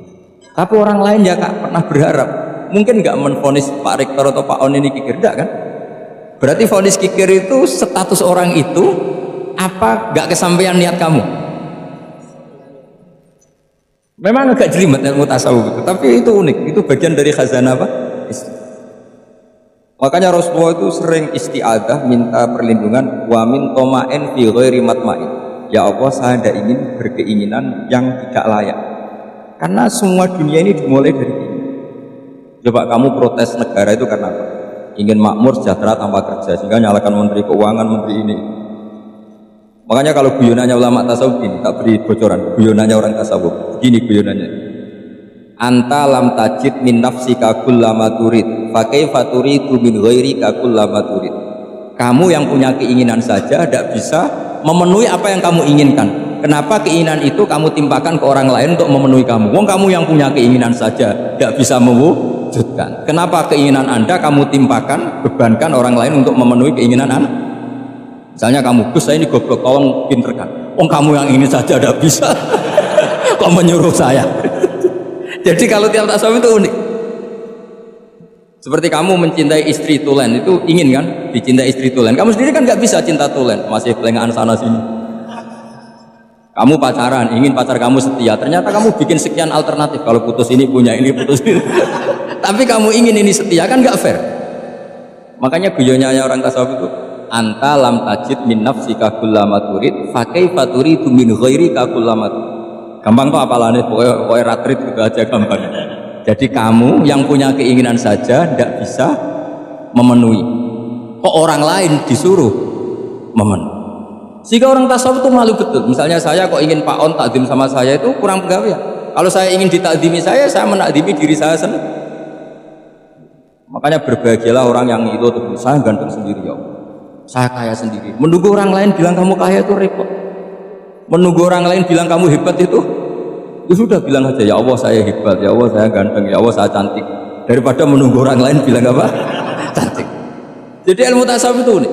Tapi orang lain ya kak pernah berharap, mungkin nggak menvonis Pak Rektor atau Pak On ini kikir, enggak kan? Berarti vonis kikir itu status orang itu apa nggak kesampaian niat kamu? Memang agak jelimet ilmu tasawuf itu, tapi itu unik, itu bagian dari khazanah apa? Makanya Rasulullah itu sering isti'adzah minta perlindungan wa min toma'in fi ghairi matma'in. ya Allah saya tidak ingin berkeinginan yang tidak layak. Karena semua dunia ini dimulai dari ini. Coba kamu protes negara itu karena apa? Ingin makmur, sejahtera tanpa kerja, sehingga nyalakan menteri keuangan, menteri ini. Makanya kalau guyonannya ulama tasawuf ini, tak beri bocoran, guyonannya orang tasawuf, begini guyonannya. Anta lam tajid min nafsika kullama turid, fa kaifa turidu min ghairika kullama turid. Kamu yang punya keinginan saja tidak bisa memenuhi apa yang kamu inginkan. Kenapa keinginan itu kamu timpakan ke orang lain untuk memenuhi kamu? Wong kamu yang punya keinginan saja tidak bisa mewujudkan. Kenapa keinginan Anda kamu timpakan, bebankan orang lain untuk memenuhi keinginan Anda? Misalnya kamu, Gus saya ini goblok, tolong pinterkan. Wong kamu yang ini saja tidak bisa, kok menyuruh saya? Jadi kalau tiap tasawuf itu unik. Seperti kamu mencintai istri tulen, itu ingin kan dicintai istri tulen. Kamu sendiri kan nggak bisa cinta tulen, masih pelengahan sana sini. Kamu pacaran, ingin pacar kamu setia, ternyata kamu bikin sekian alternatif. Kalau putus ini punya ini, putus ini. Tapi kamu ingin ini setia, kan nggak fair. Makanya guyonanya orang tasawuf itu, anta lam tajid min nafsika kullama turid, fa kaifa turidu min ghairika kullama turid. Gampang tuh apalane, pokoknya ratrit gitu aja gampang. Jadi kamu yang punya keinginan saja tidak bisa memenuhi. Kok orang lain disuruh memenuhi? Sehingga orang tasawuf itu malu betul. Misalnya saya kok ingin Pak On takdim sama saya itu kurang pegawai. Kalau saya ingin ditakdimi saya menakdimi diri saya sendiri. Makanya berbahagialah orang yang itu tuh, saya ganteng sendiri ya Allah. Saya kaya sendiri. Menunggu orang lain bilang kamu kaya itu repot. Menunggu orang lain bilang kamu hebat itu, ya sudah bilang aja ya Allah saya hebat, ya Allah saya ganteng, ya Allah saya cantik. Daripada menunggu orang lain bilang apa? Cantik. Jadi ilmu tasawuf itu unik.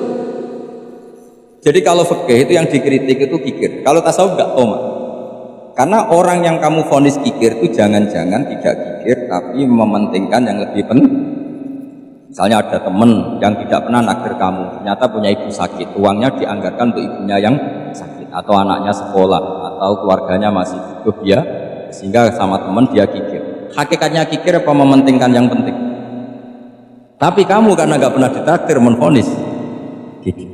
Jadi kalau fikih itu yang dikritik itu kikir. Kalau tasawuf enggak tomat. Karena orang yang kamu vonis kikir itu jangan-jangan tidak kikir tapi mementingkan yang lebih penting. Misalnya ada teman yang tidak pernah nakdir kamu, ternyata punya ibu sakit, uangnya dianggarkan untuk ibunya yang sakit, atau anaknya sekolah, atau keluarganya masih hidup ya, sehingga sama teman dia kikir. Hakikatnya kikir apa mementingkan yang penting? Tapi kamu karena nggak pernah ditakdir menvonis kikir.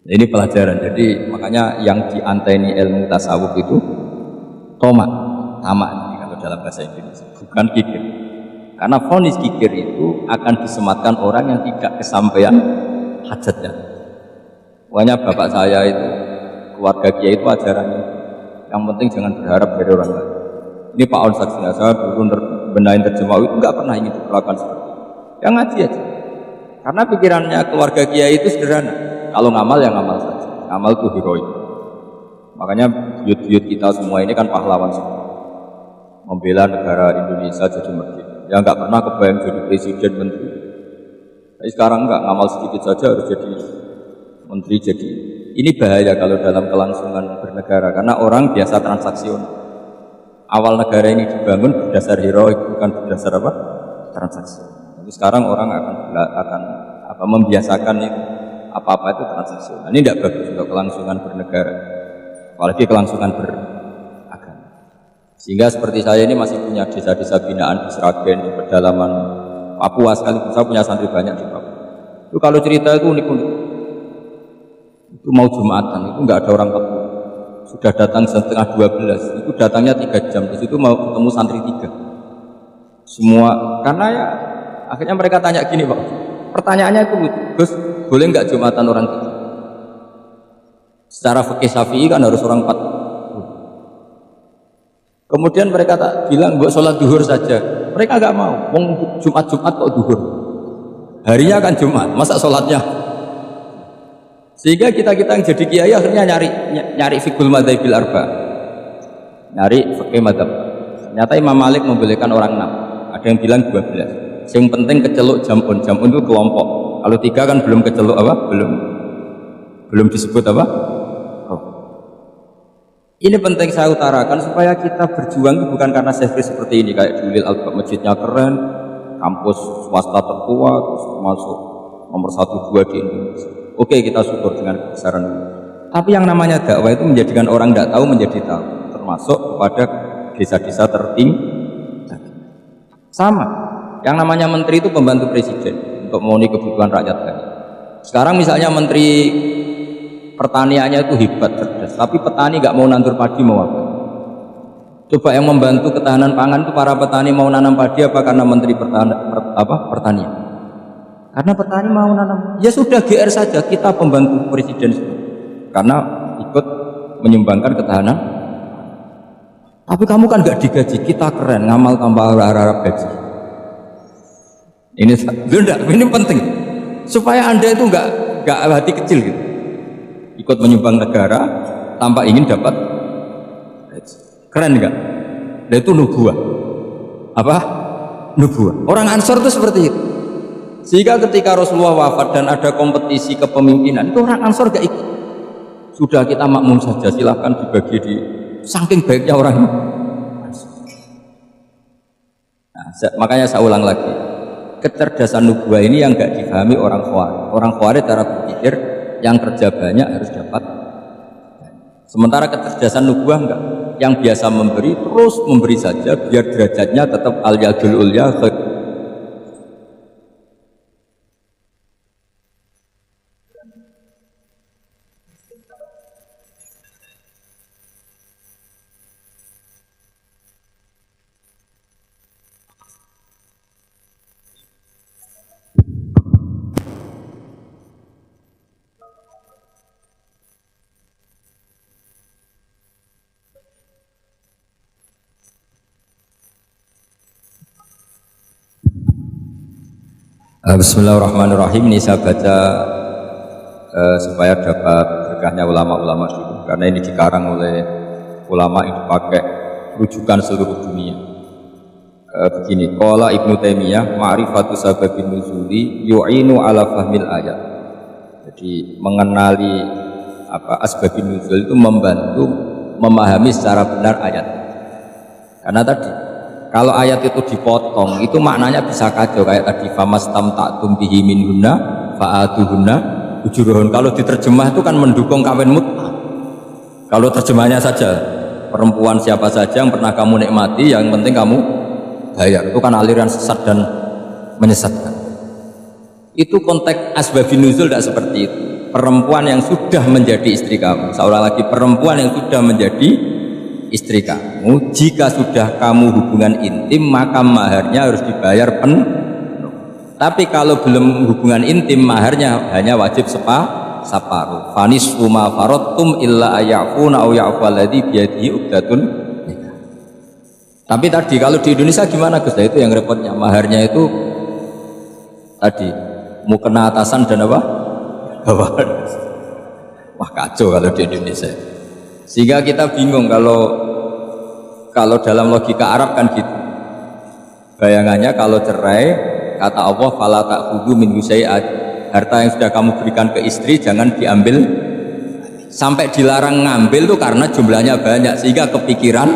Ini pelajaran. Jadi makanya yang dianteni ilmu tasawuf itu tomak, tamak kalau dalam bahasa Indonesia, bukan kikir. Karena vonis kikir itu akan disematkan orang yang tidak kesampaian hajatnya. Pokoknya bapak saya itu, keluarga kiai itu ajarannya, yang penting jangan berharap dari orang lain. Ini Pak On saksinya, saya dulu benahin terjemah itu nggak pernah ingin diperlakukan seperti itu. Yang ngaji aja. Karena pikirannya keluarga kiai itu sederhana. Kalau ngamal ya ngamal saja. Ngamal itu heroik. Makanya buyut-buyut kita semua ini kan pahlawan semua. Membela negara Indonesia jadi merdeka. Ya nggak pernah kebayang jadi presiden, menteri. Tapi sekarang nggak, ngamal sedikit saja harus jadi menteri. Jadi ini bahaya kalau dalam kelangsungan bernegara, karena orang biasa transaksional. Awal negara ini dibangun berdasar heroik, bukan berdasar apa? Transaksi. Tapi sekarang orang akan membiasakan itu, apa-apa itu transaksional. Ini tidak bagus untuk kelangsungan bernegara, apalagi kelangsungan beragama. Sehingga seperti saya ini masih punya desa-desa binaan di Sragen, di pedalaman Papua sekaligus. Saya punya santri banyak di Papua. Itu kalau cerita itu unik-unik. Itu mau Jumatan, itu nggak ada orang Papua. Sudah datang setengah 12, itu datangnya 3 jam. Di situ mau ketemu santri 3. Semua, karena ya akhirnya mereka tanya gini Pak. Pertanyaannya itu, Gus, boleh nggak Jumatan orang 3? Secara fikih Syafi'i kan harus orang 4. Kemudian mereka tak bilang buat sholat duhur saja. Mereka nggak mau. Jumat kok duhur. Harinya kan Jumat, masa sholatnya? Sehingga kita yang jadi kiai akhirnya nyari fikul madzhabil arba, nyari fikih madzhab. Ternyata Imam Malik membolehkan orang 6. Ada yang bilang 12. Yang penting keceluk jamun itu kelompok. Kalau 3 kan belum keceluk apa? Belum disebut apa? Ini penting saya utarakan supaya kita berjuang itu bukan karena servis seperti ini kayak Julil Albab, masjidnya keren, kampus swasta tertua, terus termasuk nomor 1-2 di Indonesia. Oke, kita syukur dengan kebesaran ini. Tapi yang namanya dakwah itu menjadikan orang tidak tahu menjadi tahu, termasuk kepada desa-desa tertinggal. Sama, yang namanya menteri itu pembantu presiden untuk memenuhi kebutuhan rakyat banyak. Sekarang misalnya menteri pertaniannya itu hebat, cerdas. Tapi petani nggak mau nandur padi, mau apa? Coba yang membantu ketahanan pangan itu para petani mau nanam padi apa karena menteri pertanian? Karena petani mau nanam. Ya sudah GR saja, kita pembantu presiden semua. Karena ikut menyumbangkan ketahanan. Tapi kamu kan nggak digaji, kita keren, ngamal tambah harap gaji. Ini penting supaya Anda itu nggak hati kecil gitu. Ikut menyumbang negara tanpa ingin dapat gaji. Keren nggak? Dan itu nubuah. Apa? Nubuah. Orang Ansor itu seperti itu. Sehingga ketika Rasulullah wafat dan ada kompetisi kepemimpinan, itu orang Ansor gak ikut. Sudah kita makmum saja, silahkan dibagi di saking baiknya orang ini. Nah, makanya saya ulang lagi, kecerdasan nubuah ini yang gak difahami orang Khawarij. Orang Khawarij cara berpikir yang kerja banyak harus dapat. Sementara kecerdasan nubuah enggak. Yang biasa memberi terus memberi saja biar derajatnya tetap al-yadul ulya. Bismillahirrahmanirrahim. Ini saya baca supaya dapat berkahnya ulama-ulama dulu, karena ini dikarang oleh ulama yang dipakai rujukan seluruh dunia. Begini, qala Ibnu Taimiyah, ma'rifatu sababin nuzuli yu'inu ala fahmil ayat. Jadi mengenali asbabin nuzul itu membantu memahami secara benar ayat. Karena tadi kalau ayat itu dipotong, itu maknanya bisa kacau kayak tadi famastam ta'tum bihi minhunna fa'atuhunna ujurahun. Kalau diterjemah itu kan mendukung kawin mut'ah. Kalau terjemahnya saja perempuan siapa saja yang pernah kamu nikmati, yang penting kamu bayar, itu kan aliran sesat dan menyesatkan. Itu konteks asbabun nuzul tidak seperti itu. Perempuan yang sudah menjadi istri kamu, seolah lagi perempuan yang sudah menjadi istri kamu, jika sudah kamu hubungan intim maka maharnya harus dibayar penuh. Tapi kalau belum hubungan intim, maharnya hanya wajib separuh. Fanis ma faradtum illa ayafuna aw ya'falladzi biyadihi uqdatun nikah. Tapi tadi kalau di Indonesia gimana Gus? Itu yang repotnya, maharnya itu tadi mau kena atasan dan apa? Bawahan. Wah kacau kalau di Indonesia. Sehingga kita bingung kalau dalam logika Arab kan gitu. Bayangannya kalau cerai, kata Allah fala ta'khudhu min syai'at, harta yang sudah kamu berikan ke istri jangan diambil. Sampai dilarang ngambil tuh karena jumlahnya banyak, sehingga kepikiran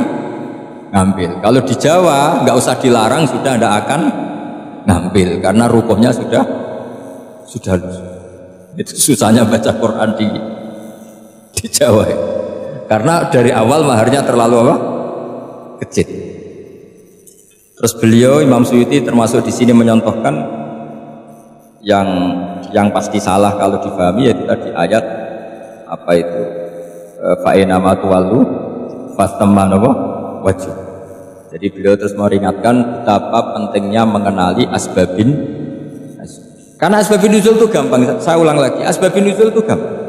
ngambil. Kalau di Jawa nggak usah dilarang, sudah tidak akan ngambil karena rukuhnya sudah lusuh. Itu susahnya baca Quran di Jawa ya. Karena dari awal maharnya terlalu kecil. Terus beliau Imam Suyuti termasuk di sini menyontohkan yang pasti salah kalau difahami, yaitu tadi ayat apa itu fa'ina matuwalu fastaman wajib. Jadi beliau terus meringatkan betapa pentingnya mengenali asbabin. Karena asbabin nuzul itu gampang. Saya ulang lagi, asbabin nuzul itu gampang.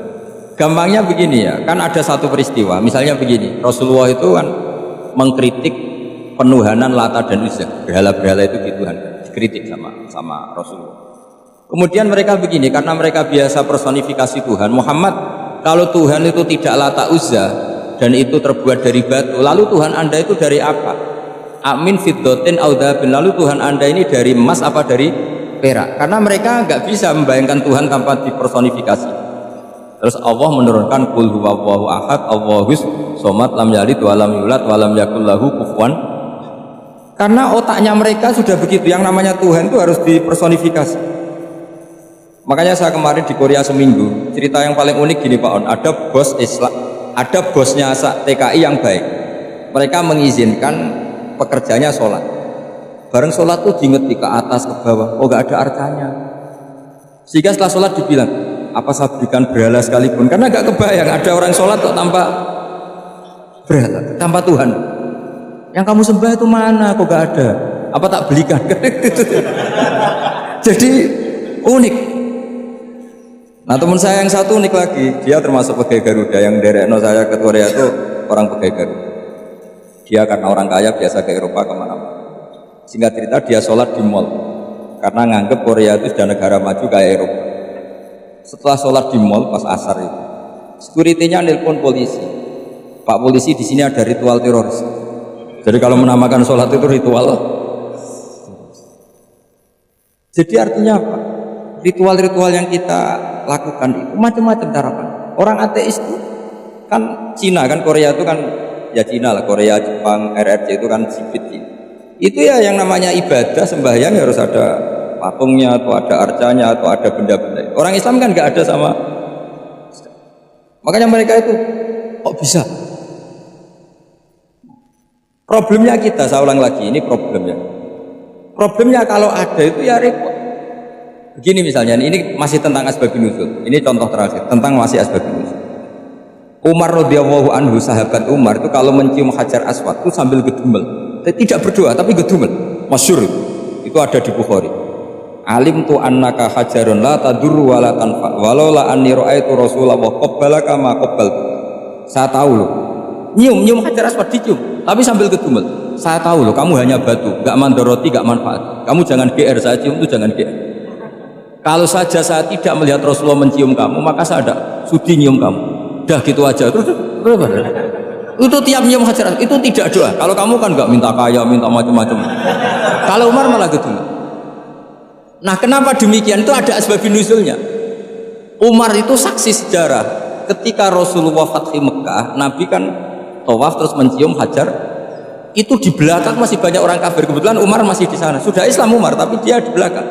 Gampangnya begini ya, kan ada satu peristiwa, misalnya begini, Rasulullah itu kan mengkritik penuhanan Lata dan Uzza, berhala-berhala itu dituhankan, dikritik sama Rasulullah. Kemudian mereka begini, karena mereka biasa personifikasi Tuhan, Muhammad, kalau Tuhan itu tidak Lata Uzza dan itu terbuat dari batu, lalu Tuhan Anda itu dari apa? Amin fiddotin audabin, lalu Tuhan Anda ini dari emas apa dari perak? Karena mereka nggak bisa membayangkan Tuhan tanpa dipersonifikasi. Terus Allah menurunkan qul huwallahu ahad Allahus somad lam yalid wa lam yulad wa lam yakul lahu kufuwan. Karena otaknya mereka sudah begitu, yang namanya Tuhan itu harus dipersonifikasi. Makanya saya kemarin di Korea seminggu, cerita yang paling unik gini Pak On, ada bos Islam, ada bosnya TKI yang baik. Mereka mengizinkan pekerjanya sholat. Bareng sholat tuh diinget ke atas ke bawah, oh nggak ada artinya. Sehingga setelah sholat dibilang, apa saya berikan berhala sekalipun, karena gak kebayang ada orang sholat kok tanpa berhala, tanpa Tuhan. Yang kamu sembah itu mana? Kok gak ada? Apa tak belikan? Jadi unik. Nah teman saya yang satu unik lagi, dia termasuk pegawai Garuda, yang derekno saya ke Korea itu orang pegawai Garuda. Dia karena orang kaya biasa ke Eropa kemana-mana. Singkat cerita dia sholat di mall karena nganggep Korea itu sudah negara maju kayak Eropa. Setelah sholat di mall pas asar itu, security-nya nelpon polisi. Pak polisi, di sini ada ritual teroris. Jadi kalau menamakan sholat itu ritual. Jadi artinya apa? Ritual-ritual yang kita lakukan itu macam-macam cara Pak. Orang ateis itu kan Cina kan, Korea itu kan ya Cina lah, Korea, Jepang, RRC itu kan sipit itu ya yang namanya ibadah sembahyang harus ada patungnya atau ada arcanya atau ada benda-benda. Orang Islam kan nggak ada sama, makanya mereka itu kok bisa. Problemnya kita, saya ulang lagi, ini problemnya kalau ada itu ya repot. Begini misalnya, ini masih tentang asbabun nuzul. Ini contoh terakhir tentang masih asbabun nuzul. Umar radhiyallahu anhu, sahabat Umar itu kalau mencium Hajar Aswad itu sambil gedumel, tidak berdoa tapi gedumel. Masyhur itu ada di Bukhari. Alim tu annaka hajarun la tadurru wa la tanfa walau la anni ra'aitu Rasulullah qabbalaka ma qabbal. Saya tahu loh, nyium Hajar Aswad dicium tapi sambil gedumel. Saya tahu loh, kamu hanya batu, gak mandoroti, gak manfaat. Kamu jangan GR, saya cium itu jangan GR. Kalau saja saya tidak melihat Rasulullah mencium kamu, maka saya ada sudi nyium kamu. Dah gitu aja. Itu tiap nyium Hajar itu tidak doa. Kalau kamu kan nggak minta kaya, minta macam-macam. Kalau Umar malah gitu. Nah, kenapa demikian? Itu ada asbabun nuzulnya. Umar itu saksi sejarah. Ketika Rasulullah Fathi Mekah, Nabi kan tawaf terus mencium Hajar. Itu di belakang masih banyak orang kafir. Kebetulan Umar masih di sana. Sudah Islam Umar, tapi dia di belakang.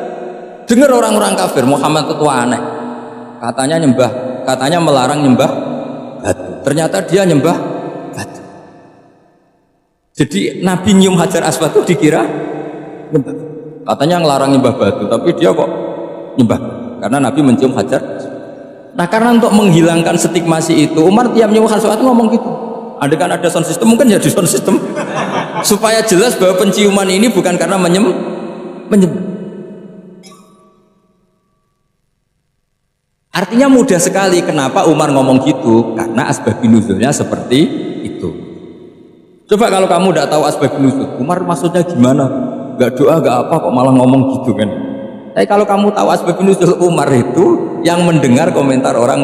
Dengar orang-orang kafir, Muhammad itu aneh. Katanya melarang nyembah batu. Ternyata dia nyembah batu. Jadi Nabi nyium Hajar Aswad itu dikira nyembah. Katanya ngelarang nyembah batu, tapi dia kok nyembah. Karena Nabi mencium Hajar. Nah, karena untuk menghilangkan stigmasi itu, Umar tiap nyium Hajar Aswad itu ngomong gitu. Ada kan ada sound system, mungkin ya di sound system supaya jelas bahwa penciuman ini bukan karena menyembah. Artinya mudah sekali kenapa Umar ngomong gitu, karena asbabun nuzulnya seperti itu. Coba kalau kamu tidak tahu asbabun nuzul, Umar maksudnya gimana? Gak doa, gak apa, kok malah ngomong gitu kan? Tapi kalau kamu tahu asbabun nuzul Umar itu yang mendengar komentar orang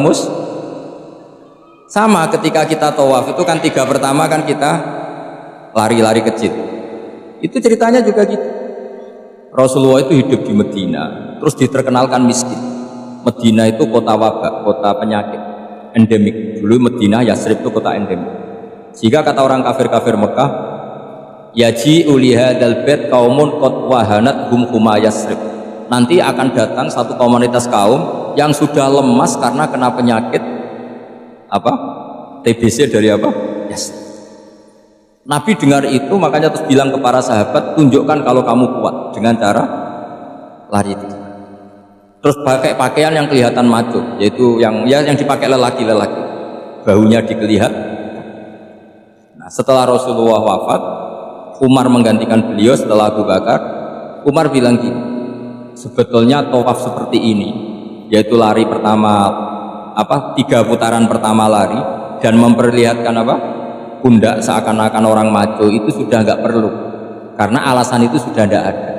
sama ketika kita tawaf itu kan 3 pertama kan kita lari-lari kecil. Itu ceritanya juga gitu. Rasulullah itu hidup di Medina, terus diterkenalkan miskin. Medina itu kota wabak, kota penyakit endemik. Dulu Medina, Yasrib itu kota endemik. Sehingga kata orang kafir-kafir Mekah, yaji ulihadal bait kaumun qad wahanat huma Yasrib. Nanti akan datang satu komunitas kaum yang sudah lemas karena kena penyakit apa? TBC dari apa? Yasrib. Nabi dengar itu makanya terus bilang ke para sahabat, tunjukkan kalau kamu kuat dengan cara lari itu. Terus pakai pakaian yang kelihatan maco, yaitu yang dipakai lelaki, bahunya dikelihat. Nah, setelah Rasulullah wafat, Umar menggantikan beliau setelah Abu Bakar. Umar bilang gini, sebetulnya tawaf seperti ini, yaitu lari pertama 3 putaran pertama lari dan memperlihatkan pundak seakan-akan orang maco itu sudah nggak perlu, karena alasan itu sudah tidak ada.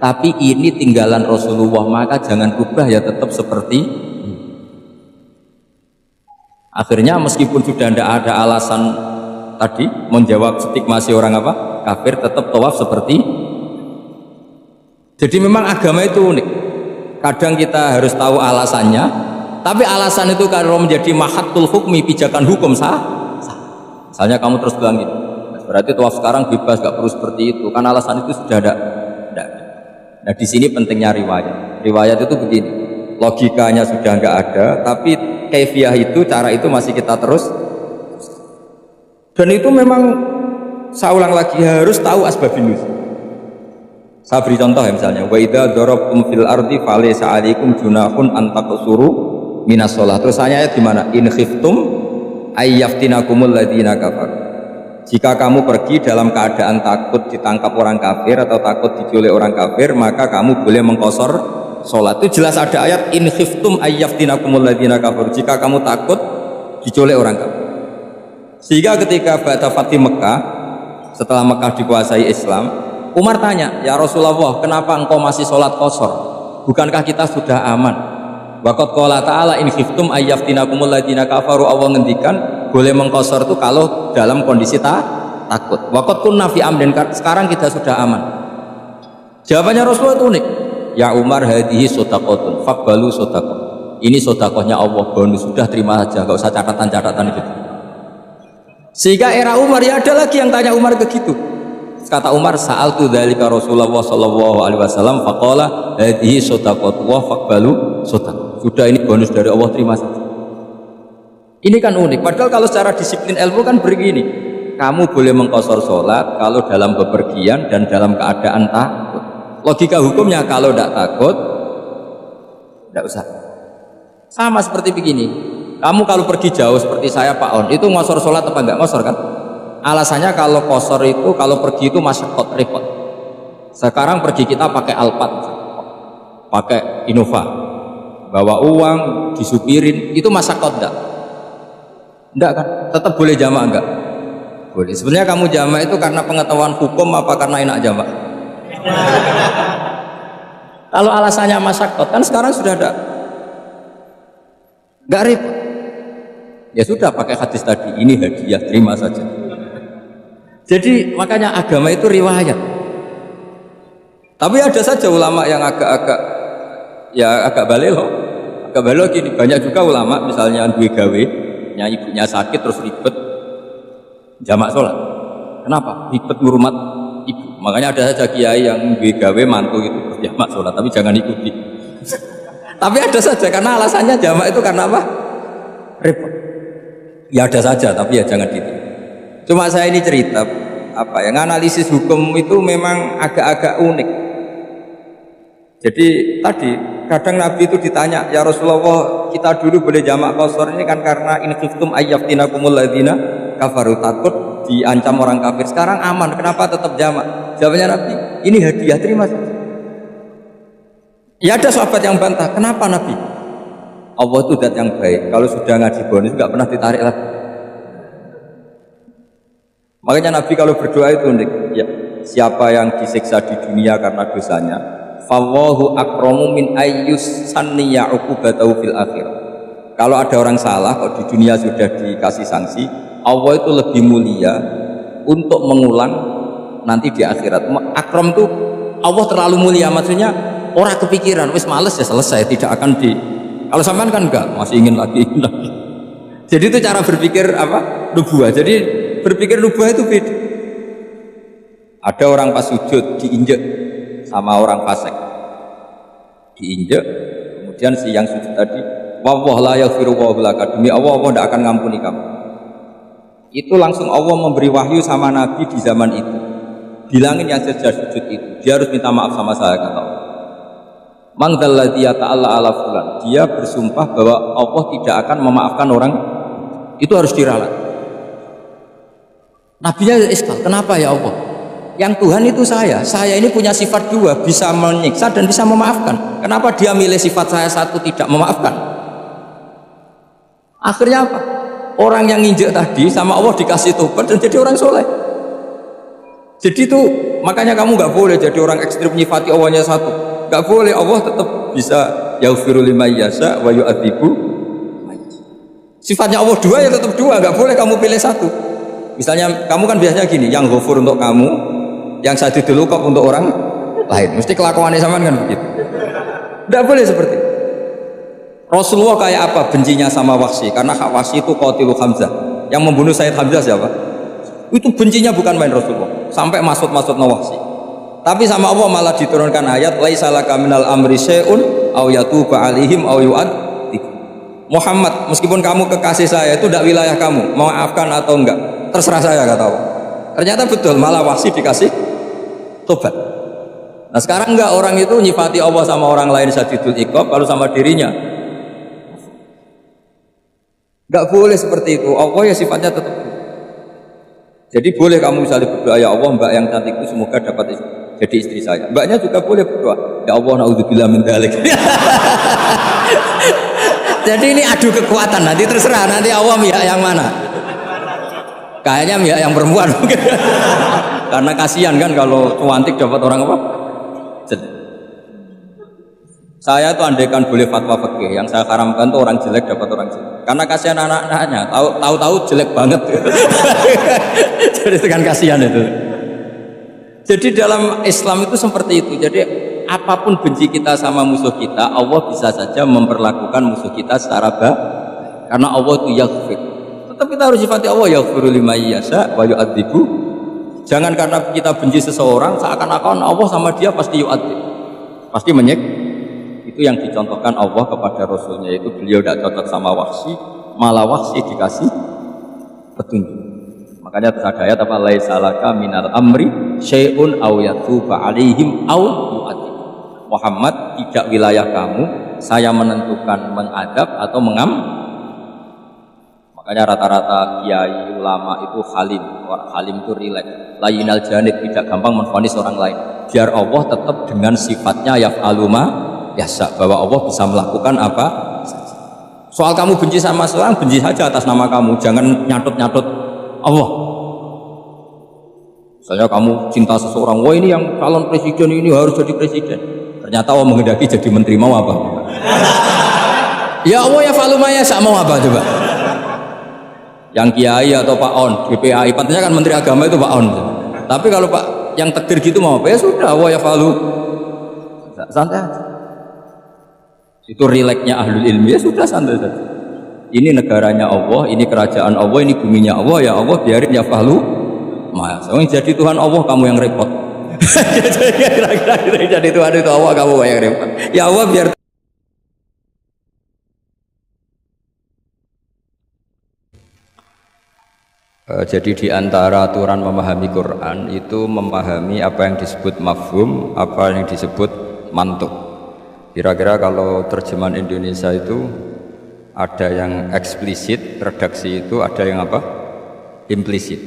Tapi ini tinggalan Rasulullah, maka jangan rubah ya, tetap seperti ini. Akhirnya meskipun sudah tidak ada alasan tadi menjawab stigmasi orang kafir, tetap tawaf seperti ini. Jadi memang agama itu unik. Kadang kita harus tahu alasannya, tapi alasan itu kalau menjadi mahatul hukmi, pijakan hukum sah. Misalnya kamu terus bilang gitu, berarti tawaf sekarang bebas, gak perlu seperti itu, kan alasan itu sudah ada. Nah, di sini pentingnya riwayat. Riwayat itu begini, logikanya sudah nggak ada, tapi kaifiah itu, cara itu masih kita terus. Dan itu memang, saya ulang lagi, harus tahu asbabun nuzul. Saya beri contoh ya, misalnya wa idza darabtum fil ardi falaysa 'alaikum junahun an taqsuru minas sholat. Terus ayatnya di mana? In khiftum ayyaftinakumul ladzina kafaru. Jika kamu pergi dalam keadaan takut ditangkap orang kafir atau takut diculik orang kafir, maka kamu boleh mengqashar sholat. Itu jelas ada ayat in khiftum ayyaftinakumul ladzina kafaru. Jika kamu takut diculik orang kafir. Sehingga ketika ba'da Fatih Mekah, setelah Mekah dikuasai Islam, Umar tanya, ya Rasulullah, kenapa engkau masih sholat qashar? Bukankah kita sudah aman? Waqad qala ta'ala in khiftum ayyaftinakumul ladzina kafaru. Allah ngendikan boleh mengqashar itu kalau dalam kondisi takut. Waqad kunna fi amrin, sekarang kita sudah aman. Jawabannya Rasulullah itu unik. Ya Umar, hadhihi shadaqatun faqbalu shadaqah. Ini sedekahnya Allah, bonus, sudah terima saja, enggak usah catatan-catatan gitu. Sehingga era Umar ya ada lagi yang tanya Umar begitu. Kata Umar, sa'altu dzalika Rasulullah sallallahu alaihi wasallam faqala hadhihi shadaqatu wa faqbalu shadaqah. Sudah ini bonus dari Allah, terima saja. Ini kan unik. Padahal kalau secara disiplin ilmu kan begini. Kamu boleh mengqashar sholat kalau dalam bepergian dan dalam keadaan takut. Logika hukumnya kalau tidak takut tidak usah. Sama seperti begini. Kamu kalau pergi jauh seperti saya Pak On, itu ngosor sholat apa enggak ngosor kan? Alasannya kalau kosor itu, kalau pergi itu masyarakat repot. Sekarang pergi kita pakai Alphard, pakai Innova, bawa uang, disupirin, itu masyarakat enggak? Enggak kan? Tetap boleh jamaah enggak? Boleh. Sebenarnya kamu jamaah itu karena pengetahuan hukum apa karena enak jamaah? Kalau alasannya masyarakat, kan sekarang sudah ada. Enggak repot. Ya sudah pakai hadis tadi, ini hadiah, terima saja. Jadi makanya agama itu riwayat. Tapi ada saja ulama yang agak balelo. Agak balelo gini, banyak juga ulama misalnya duwe gawe, ibunya sakit terus ribet jamak sholat. Kenapa? Ribet ngurmat ibu. Makanya ada saja kiai yang duwe gawe mantu itu terus jamak sholat, tapi jangan ikuti. Tapi ada saja karena alasannya jamak itu karena apa? Repot. Ya ada saja, tapi ya jangan gitu. Cuma saya ini cerita apa yang analisis hukum itu memang agak-agak unik. Jadi tadi kadang Nabi itu ditanya, ya Rasulullah, kita dulu boleh jamak qashar ini kan karena in khiftum ayyaftinakumul ladzina kafaru, takut diancam orang kafir. Sekarang aman, kenapa tetap jamak? Jawabannya Nabi, ini hadiah, terima saja. Ya ada sahabat yang bantah, kenapa Nabi? Allah itu zat yang baik, kalau sudah ngaji bonus nggak pernah ditarik lagi. Makanya Nabi kalau berdoa itu unik, ya, siapa yang disiksa di dunia karena dosanya, fallahu akramu min ayyus sanniya uqubatahu fil akhir. Kalau ada orang salah kok di dunia sudah dikasih sanksi, Allah itu lebih mulia untuk mengulang nanti di akhirat. Akram itu Allah terlalu mulia, maksudnya orang kepikiran wis males ya selesai, tidak akan di. Kalau sampean kan enggak, masih ingin lagi. Jadi itu cara berpikir apa? Nubuah. Jadi berpikir nubuah itu beda. Ada orang pas sujud diinjek sama orang fasik. Diinjek, kemudian si yang sujud tadi, wallah la yaghfiru laka, demi Allah tidak akan ngampuni kamu. Itu langsung Allah memberi wahyu sama Nabi di zaman itu. Bilangin yang sejak sujud itu, dia harus minta maaf sama saya, kata Allah. Man dzalladzi yata'alla ala fulan, dia bersumpah bahwa Allah tidak akan memaafkan orang itu, harus diralat. Nabinya iskal, kenapa ya Allah? Yang Tuhan itu saya ini punya sifat dua, bisa menyiksa dan bisa memaafkan. Kenapa dia milih sifat saya satu tidak memaafkan? Akhirnya apa? Orang yang nginjek tadi sama Allah dikasih tobat dan jadi orang soleh. Jadi itu makanya kamu nggak boleh jadi orang ekstrim nyifati Allahnya satu. Gak boleh, Allah tetap bisa yaghfiru liman yasha wa yu'adzibu. Sifatnya Allah dua ya tetap dua, gak boleh kamu pilih satu. Misalnya kamu kan biasanya gini, yang ghafur untuk kamu, yang sadidul uqab untuk orang lain. Mesti kelakuannya sama kan begitu. Gak boleh seperti itu. Rasulullah kayak apa bencinya sama Wahsy? Karena Wahsy itu qatilu Hamzah. Yang membunuh Sayyid Hamzah siapa? Itu bencinya bukan main Rasulullah. Sampai maksud-maksud Wahsy. Tapi sama Allah malah diturunkan ayat laisa laka minal amri syai'un aw yatuba alaihim aw yu'adzib. Muhammad, meskipun kamu kekasih saya itu tidak wilayah kamu, memaafkan atau enggak, terserah saya, kata Allah. Ternyata betul, malah Wahsy dikasih tobat. Nah sekarang enggak, orang itu nyifati Allah sama orang lain sadidul iqab, kalau sama dirinya Enggak boleh seperti itu. Allah ya sifatnya tetap. Jadi boleh kamu misalnya berdoa, ya Allah mbak yang cantik itu semoga dapat jadi istri saya. Mbaknya juga boleh berdoa, ya Allah naudzubillah min dzalik. Jadi ini adu kekuatan, nanti terserah nanti Allah pihak yang mana. Kayaknya pihak yang perempuan mungkin. Karena kasihan kan kalau cantik dapat orang apa? Saya tuh andaikan boleh fatwa fikih, yang saya haramkan tuh orang jelek dapat orang jelek. Karena kasihan anak-anaknya, tahu-tahu jelek banget. Jadi kan kasihan itu. Jadi dalam Islam itu seperti itu. Jadi apapun benci kita sama musuh kita, Allah bisa saja memperlakukan musuh kita secara baik. Karena Allah itu yaghfir. Tetap kita harus sifati Allah yaghfiru liman yasha wa yu'adzibu. Jangan karena kita benci seseorang seakan-akan Allah sama dia pasti yu'adzib. Pasti itu yang dicontohkan Allah kepada Rasulnya, itu beliau tidak cocok sama Wahsy, malah Wahsy dikasih petunjuk. Makanya terus ada ayat apa, laisa laka minal amri syai'un aw yatuba alaihim aw yu'adzib. Muhammad, tidak wilayah kamu saya menentukan mengadab atau Makanya rata-rata kiai ulama itu halim itu rileks, layinal janib, tidak gampang menvonis orang lain, biar Allah tetap dengan sifatnya yaf'aluma yasa, bahwa Allah bisa melakukan apa saja. Soal kamu benci sama seorang, benci saja atas nama kamu, jangan nyatut-nyatut Allah. Misalnya kamu cinta seseorang, wah ini yang calon presiden ini harus jadi presiden, ternyata Allah menghendaki jadi menteri, mau apa? Ya Allah ya faluma ya mau apa coba? Yang kiai atau Pak On, GPAI, pantasnya kan menteri agama itu Pak On. Tapi kalau Pak yang takdir gitu mau apa? Ya sudah, Allah ya falu, santai aja. Itu rileksnya ahlul ilmi, ya sudah santai saja. Ini negaranya Allah, ini kerajaan Allah, ini buminya Allah, ya Allah biarin ya fahlu. Mas, jadi Tuhan Allah kamu yang repot. Jadi Tuhan itu Allah kamu yang repot. Ya Allah biar. Jadi di antara aturan memahami Quran itu memahami apa yang disebut mafhum, apa yang disebut mantuk. Kira-kira kalau terjemahan Indonesia itu ada yang eksplisit, redaksi itu ada yang apa? Implisit.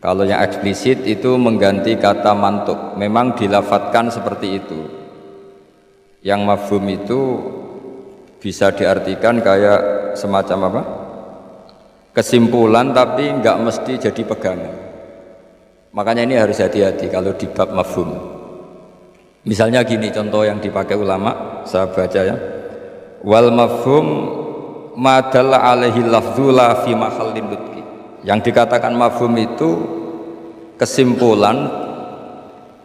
Kalau yang eksplisit itu mengganti kata mantuk, memang dilafatkan seperti itu. Yang mafhum itu bisa diartikan kayak semacam apa? Kesimpulan, tapi nggak mesti jadi pegangan. Makanya ini harus hati-hati kalau di bab mafhum. Misalnya gini contoh yang dipakai ulama, saya baca ya. Wal mafhum ma dalla alaihi lafdzu la fi mahallin nutqi. Yang dikatakan mafhum itu kesimpulan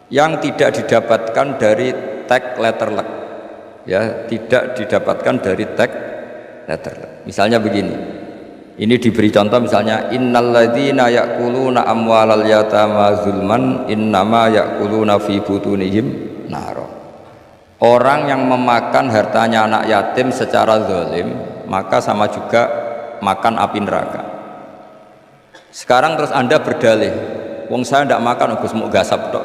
yang tidak didapatkan dari tag letterlek. Ya, tidak didapatkan dari tag letterlek. Misalnya begini. Ini diberi contoh misalnya innalladzina ya'kuluna amwalal yatama zulman innama ya'kuluna fi butunihim naro. Orang yang memakan hartanya anak yatim secara zalim maka sama juga makan api neraka. Sekarang terus Anda berdalih, wong saya tidak makan, Gus mau gasap tok,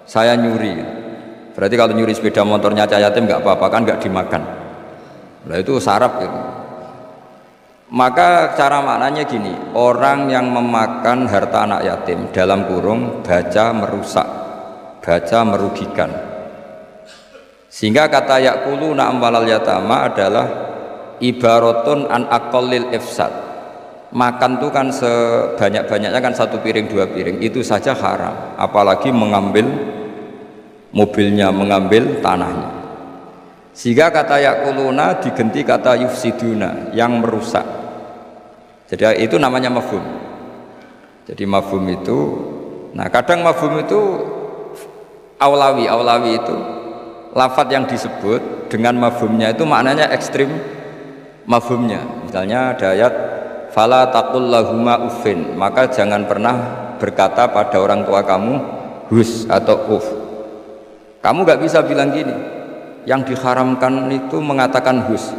saya nyuri. Berarti kalau nyuri sepeda motornya cah yatim nggak apa-apa kan, nggak dimakan. Nah itu sarap gitu. Maka cara maknanya gini, orang yang memakan harta anak yatim dalam kurung baca merusak, baca merugikan. Sehingga kata yakuluna amwalal yatama adalah ibaratun an aqallil ifsad. Makan tuh kan sebanyak-banyaknya kan satu piring dua piring, itu saja haram, apalagi mengambil mobilnya, mengambil tanahnya. Sehingga kata yakuluna diganti kata yufsiduna, yang merusak. Jadi itu namanya mafhum. Jadi mafhum itu, nah kadang mafhum itu aulawi itu lafadz yang disebut dengan mafhumnya itu maknanya ekstrim mafhumnya. Misalnya ada ayat fala taqul lahuma uffin, maka jangan pernah berkata pada orang tua kamu hus atau uff. Kamu gak bisa bilang gini, yang diharamkan itu mengatakan hus,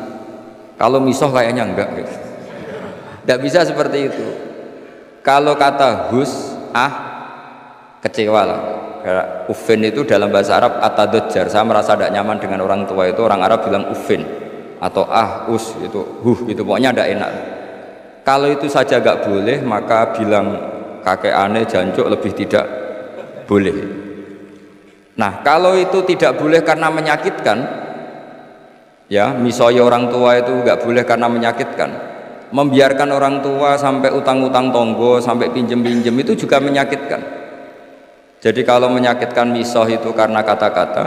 kalau misoh kayaknya enggak gitu. Tidak bisa seperti itu. Kalau kata hus, kecewa lah. Uffin itu dalam bahasa Arab atadojjar, saya merasa tidak nyaman dengan orang tua, itu orang Arab bilang uffin atau itu itu pokoknya tidak enak. Kalau itu saja nggak boleh, maka bilang kakek aneh jancuk lebih tidak boleh. Nah, kalau itu tidak boleh karena menyakitkan, ya misalnya orang tua itu nggak boleh karena menyakitkan, membiarkan orang tua sampai utang-utang tonggo, sampai pinjem-pinjem itu juga menyakitkan. Jadi kalau menyakitkan misoh itu karena kata-kata,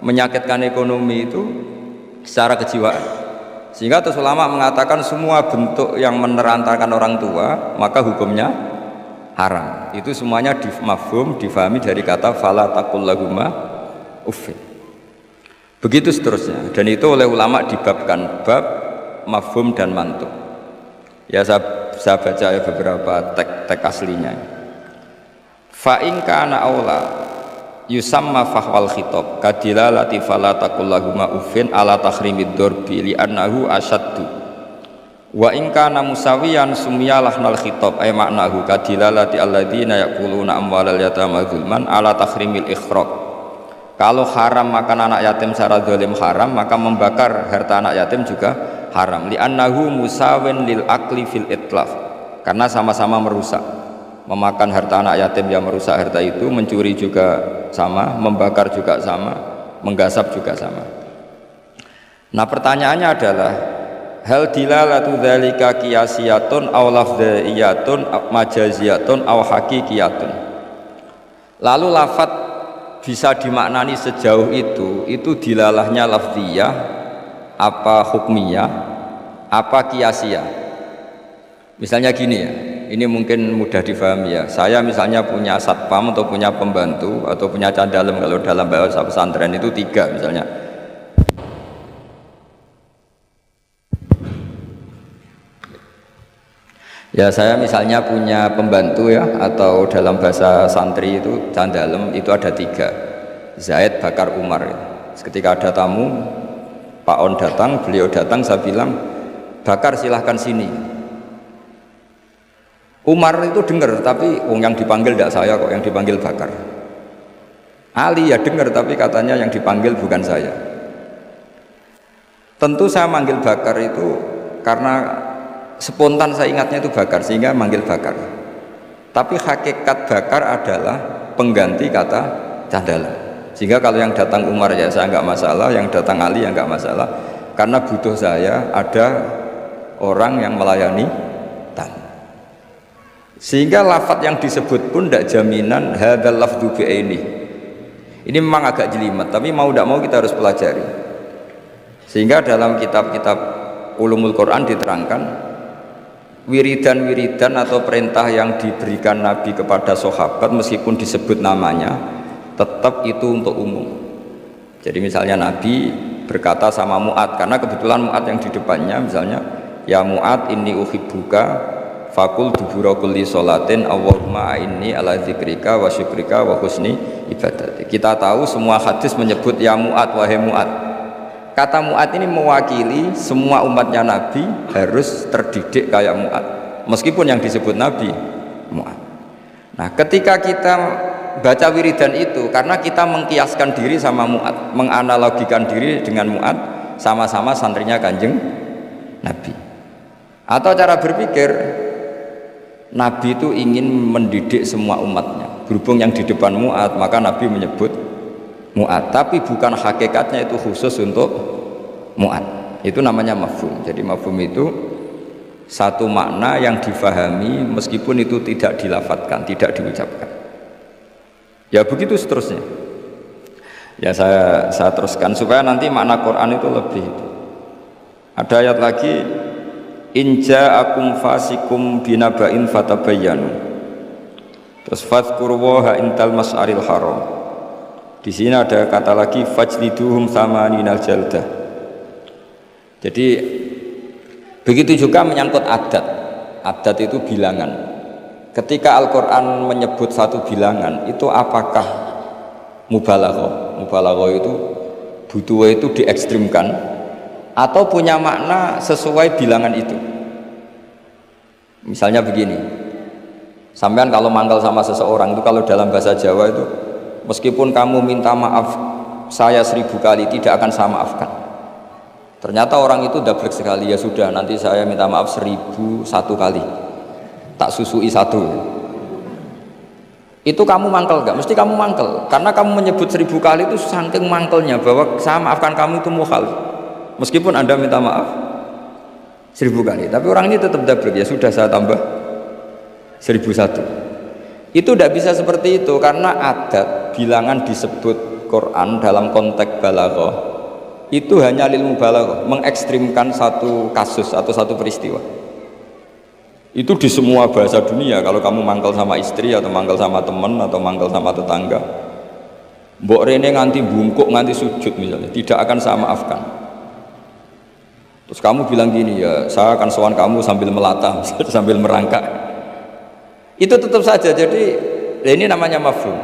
menyakitkan ekonomi itu secara kejiwaan. Sehingga terus ulama mengatakan semua bentuk yang menerantarkan orang tua maka hukumnya haram. Itu semuanya mafhum, difahami dari kata fala taqul lahuma uffin. Begitu seterusnya. Dan itu oleh ulama dibabkan bab mafhum dan mantuk. Ya saya baca ya beberapa teks aslinya. Fa in kana aula yusamma fahwal khitab kadilalati fala taqul lahuma uffin ala tahrimid darbi li annahu asyaddu wa in kana musawiyan sumiyalahnal khitab ay maknahu kadilalati alladziina yaquluna amwalal yatama zulman ala tahrimil ikhraq. Kalau haram makan anak yatim secara zalim haram, maka membakar harta anak yatim juga haram li annahu musawin lil akli fil itlaf, karena sama-sama merusak. Memakan harta anak yatim yang merusak harta itu, mencuri juga sama, membakar juga sama, menggasap juga sama. Nah pertanyaannya adalah hal dilalatu dzalika qiyasiyatun aw lafdhiyatun majaziyatun aw haqiqiyatun. Lalu lafaz bisa dimaknani sejauh itu dilalahnya lafdhiyah apa hukmiyah apa qiyasiyah. Misalnya gini ya, ini mungkin mudah difahami ya. Saya misalnya punya satpam atau punya pembantu atau punya candalem, kalau dalam bahasa pesantren itu 3 misalnya. Ya saya misalnya punya pembantu ya, atau dalam bahasa santri itu candalem itu ada 3, Zaid, Bakar, Umar ya. Ketika ada tamu, Pak On datang, beliau datang, saya bilang Bakar silahkan sini. Umar itu dengar, tapi yang dipanggil tidak saya kok, yang dipanggil Bakar. Ali ya dengar, tapi katanya yang dipanggil bukan saya. Tentu saya manggil Bakar itu karena spontan saya ingatnya itu Bakar, sehingga manggil Bakar. Tapi hakikat Bakar adalah pengganti kata Candala. Sehingga kalau yang datang Umar ya saya nggak masalah, yang datang Ali ya nggak masalah, karena butuh saya ada orang yang melayani tamu. Sehingga lafadz yang disebut pun tidak jaminan hadzal lafdzu bi'aini. Ini memang agak jelimet, tapi mau tidak mau kita harus pelajari. Sehingga dalam kitab-kitab ulumul Quran diterangkan wiridan-wiridan atau perintah yang diberikan Nabi kepada sahabat meskipun disebut namanya tetap itu untuk umum. Jadi misalnya Nabi berkata sama Mu'ad, karena kebetulan Mu'ad yang di depannya misalnya, ya Mu'ad inni uhibbuka fakul dubura kulli sholatin Allahumma inni ala dzikrika wa syukrika wa husni ibadati. Kita tahu semua hadis menyebut ya Mu'ad, wahai Mu'ad. Kata Mu'ad ini mewakili semua umatnya Nabi harus terdidik kayak Mu'ad, meskipun yang disebut Nabi Mu'ad. Nah ketika kita baca wiridan itu, karena kita mengkiaskan diri sama Mu'ad, menganalogikan diri dengan Mu'ad, sama-sama santrinya Kanjeng Nabi. Atau cara berpikir, Nabi itu ingin mendidik semua umatnya. Berhubung yang di depan Mu'ad, maka Nabi menyebut Mu'ad. Tapi bukan hakikatnya itu khusus untuk Mu'ad. Itu namanya mafhum. Jadi mafhum itu satu makna yang difahami meskipun itu tidak dilafadzkan, tidak diucapkan. Ya begitu seterusnya. Ya saya teruskan supaya nanti makna Quran itu lebih itu. Ada ayat lagi, in ja'akum fasikum binaba'in fatabayyanu. Terus fadhkurullaha intal mas'aril haram. Di sini ada kata lagi fajliduhum thamaninal jaldah. Jadi begitu juga menyangkut adat. Adat itu bilangan. Ketika Al-Qur'an menyebut satu bilangan, itu apakah mubalaghah? Mubalaghah itu butuh itu diekstrimkan atau punya makna sesuai bilangan itu. Misalnya begini, sampean kalau mangkal sama seseorang itu, kalau dalam bahasa Jawa itu meskipun kamu minta maaf saya 1000 kali tidak akan saya maafkan. Ternyata orang itu dablek sekali, ya sudah nanti saya minta maaf 1001 kali, tak susui satu. Itu kamu mangkel gak? Mesti kamu mangkel, karena kamu menyebut 1000 kali itu saking mangkelnya bahwa saya maafkan kamu itu mukhal. Meskipun Anda minta maaf 1000 kali, tapi orang ini tetap dablek, ya sudah saya tambah 1001. Itu tidak bisa seperti itu, karena adat bilangan disebut Quran dalam konteks balaghah itu hanya lil mubalaghah, mengekstrimkan satu kasus atau satu peristiwa. Itu di semua bahasa dunia, kalau kamu mangkel sama istri atau mangkel sama teman atau mangkel sama tetangga, mbok rene nganti bungkuk nganti sujud misalnya, tidak akan saya maafkan. Terus kamu bilang gini, ya saya akan sowan kamu sambil melata sambil merangkak, itu tetap saja. Jadi ini namanya mafhum.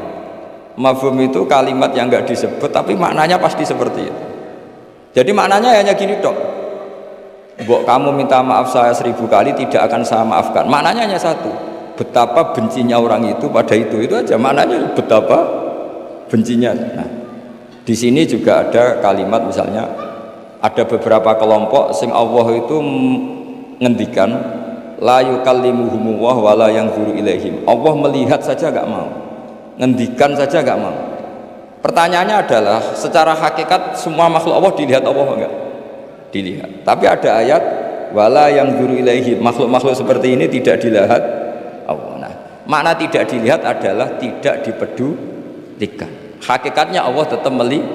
Mafhum itu kalimat yang enggak disebut tapi maknanya pasti seperti itu. Jadi maknanya hanya gini dok, mbok kamu minta maaf saya 1000 kali tidak akan saya maafkan. Maknanya hanya satu, betapa bencinya orang itu pada itu aja maknanya, betapa bencinya. Nah, di sini juga ada kalimat misalnya ada beberapa kelompok sing Allah itu ngendikan la yukallimuhumullah wala yanzuru ilaihim. Allah melihat saja gak mau, ngendikan saja gak mau. Pertanyaannya adalah secara hakikat semua makhluk Allah dilihat Allah enggak? Dilihat. Tapi ada ayat wala yanzuru ilaihim, makhluk-makhluk seperti ini tidak dilihat Allah. Nah, makna tidak dilihat adalah tidak dipedulikan. Hakikatnya Allah tetap melihat.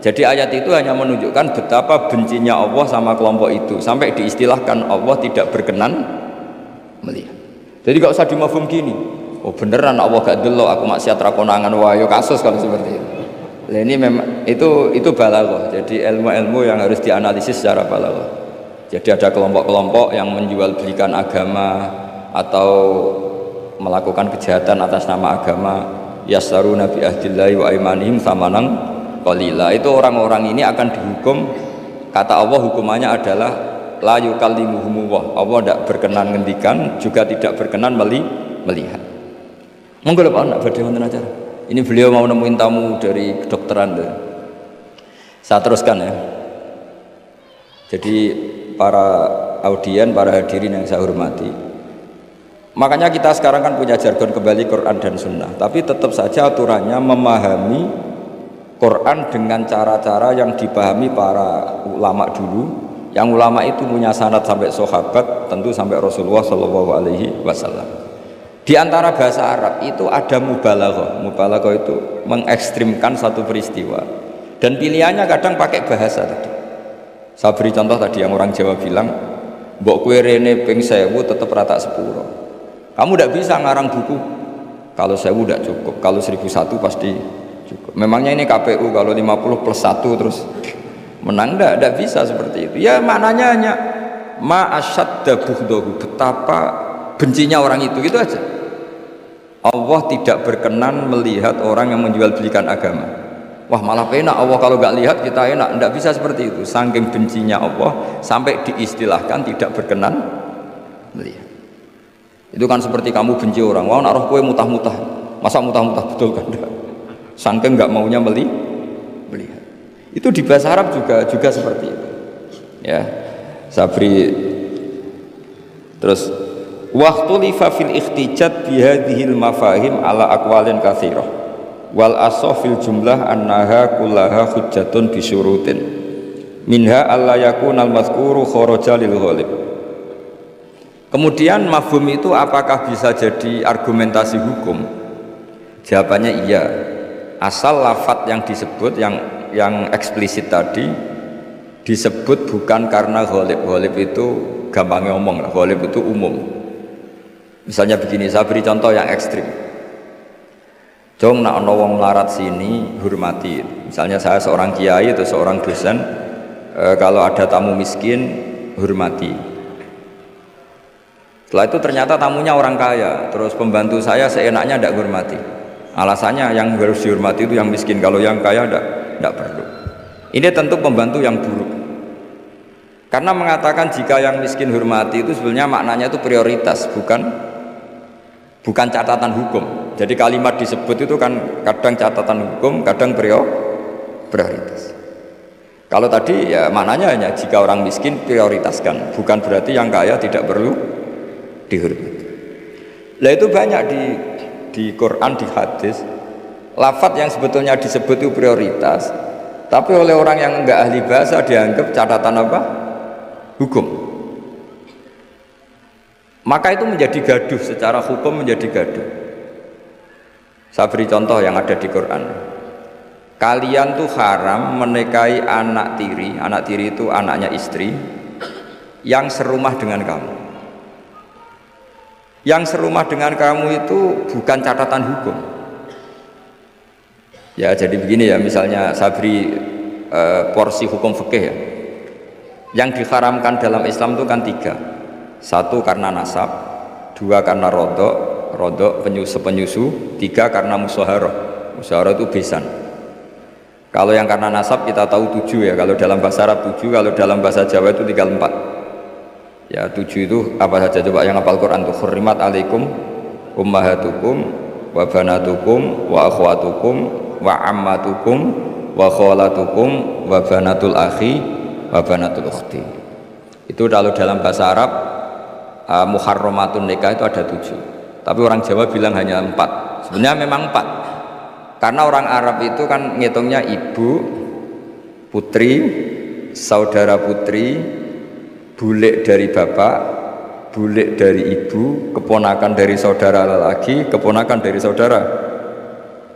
Jadi ayat itu hanya menunjukkan betapa bencinya Allah sama kelompok itu, sampai diistilahkan Allah tidak berkenan melihat. Jadi gak usah dimafhum gini, oh beneran Allah gak delok aku maksiat ra konangan wae, kasus kalau seperti itu. Nah, ini memang itu balaghah. Jadi ilmu-ilmu yang harus dianalisis secara balaghah. Jadi ada kelompok-kelompok yang menjual belikan agama atau melakukan kejahatan atas nama agama, yasaruna bi ahdillahi wa aimanihim samanan qalila. Itu orang-orang ini akan dihukum, kata Allah hukumannya adalah la yukallimuhumullah. Allah tidak berkenan ngendikan, juga tidak berkenan melihat. Monggo Pak nak badhe wonten acara. Ini beliau mau nemuin tamu dari kedokteran. Saya teruskan ya. Jadi para audien, para hadirin yang saya hormati, makanya kita sekarang kan punya jargon kembali Quran dan Sunnah, tapi tetap saja aturannya memahami Quran dengan cara-cara yang dipahami para ulama dulu. Yang ulama itu punya sanad sampai sahabat, tentu sampai Rasulullah Shallallahu Alaihi Wasallam. Di antara bahasa Arab itu ada mubalaghah. Mubalaghah itu mengekstrimkan satu peristiwa, dan pilihannya kadang pakai bahasa tadi. Saya beri contoh tadi yang orang Jawa bilang, mbok kue rene ping 1000 tetap rata 10. Kamu tidak bisa ngarang buku kalau 1000 tidak cukup, kalau 1001 pasti cukup. Memangnya ini KPU kalau 50 plus 1 terus menang? Tidak bisa seperti itu. Ya maknanya hanya ma asyadda bughdahu, betapa bencinya orang itu, gitu aja. Allah tidak berkenan melihat orang yang menjual belikan agama. Wah malah enak Allah kalau nggak lihat kita enak. Tidak bisa seperti itu. Saking bencinya Allah sampai diistilahkan tidak berkenan melihat. Itu kan seperti kamu benci orang, wah nak roh kue mutah-mutah, masa mutah-mutah, betul kan? Saking nggak maunya melihat. Itu di bahasa Arab juga seperti itu. Ya, Sabri terus. Waktu lifa fil ikhtijat bihadhil mafahim ala aqwalin katsirah wal asah fil jumlah annaha kullaha hujjatun bisyurutin minha alla yakunal mazkuru kharaja lil ghalib. Kemudian mafhum itu apakah bisa jadi argumentasi hukum? Jawabannya iya, asal lafadz yang disebut yang eksplisit tadi disebut bukan karena ghalib. Ghalib itu gampangnya ngomong lah, ghalib itu umum. Misalnya begini, saya beri contoh yang ekstrim. Jong nak ono wong melarat sini, hormati. Misalnya saya seorang kiai atau seorang dosen, kalau ada tamu miskin, hormati. Setelah itu ternyata tamunya orang kaya, terus pembantu saya seenaknya tidak hormati. Alasannya yang harus dihormati itu yang miskin, kalau yang kaya tidak perlu. Ini tentu pembantu yang buruk. Karena mengatakan jika yang miskin hormati itu sebenarnya maknanya itu prioritas, bukan catatan hukum. Jadi kalimat disebut itu kan kadang catatan hukum, kadang prioritas. Kalau tadi ya maknanya hanya jika orang miskin prioritaskan, bukan berarti yang kaya tidak perlu dihormati. Lah itu banyak di Quran, di hadis, lafadz yang sebetulnya disebut itu prioritas, tapi oleh orang yang enggak ahli bahasa dianggap catatan apa? Hukum. Maka itu menjadi gaduh, secara hukum menjadi gaduh. Saya beri contoh yang ada di Quran. Kalian tuh haram menikahi anak tiri. Anak tiri itu anaknya istri yang serumah dengan kamu. Yang serumah dengan kamu itu bukan catatan hukum. Ya jadi begini ya, misalnya saya beri porsi hukum fikih ya. Yang diharamkan dalam Islam itu kan 3. 1 karena nasab, 2 karena rodok penyusu, 3 karena musyawarah. Musyawarah itu besan. Kalau yang karena nasab kita tahu 7 ya, kalau dalam bahasa Arab 7, kalau dalam bahasa Jawa itu tinggal 4. Ya 7 itu apa saja, coba yang hafal Quran tuh. Hurrimat alaikum ummahatukum wa banatukum wa akhwatukum wa ammatukum wa kholatukum wa banatul akhi wa banatul ukhti. Itu kalau dalam bahasa Arab muharramatun nikah itu ada 7. Tapi orang Jawa bilang hanya 4. Sebenarnya memang 4. Karena orang Arab itu kan ngitungnya ibu, putri, saudara putri, bule dari bapak, bule dari ibu, keponakan dari saudara lelaki, keponakan dari saudara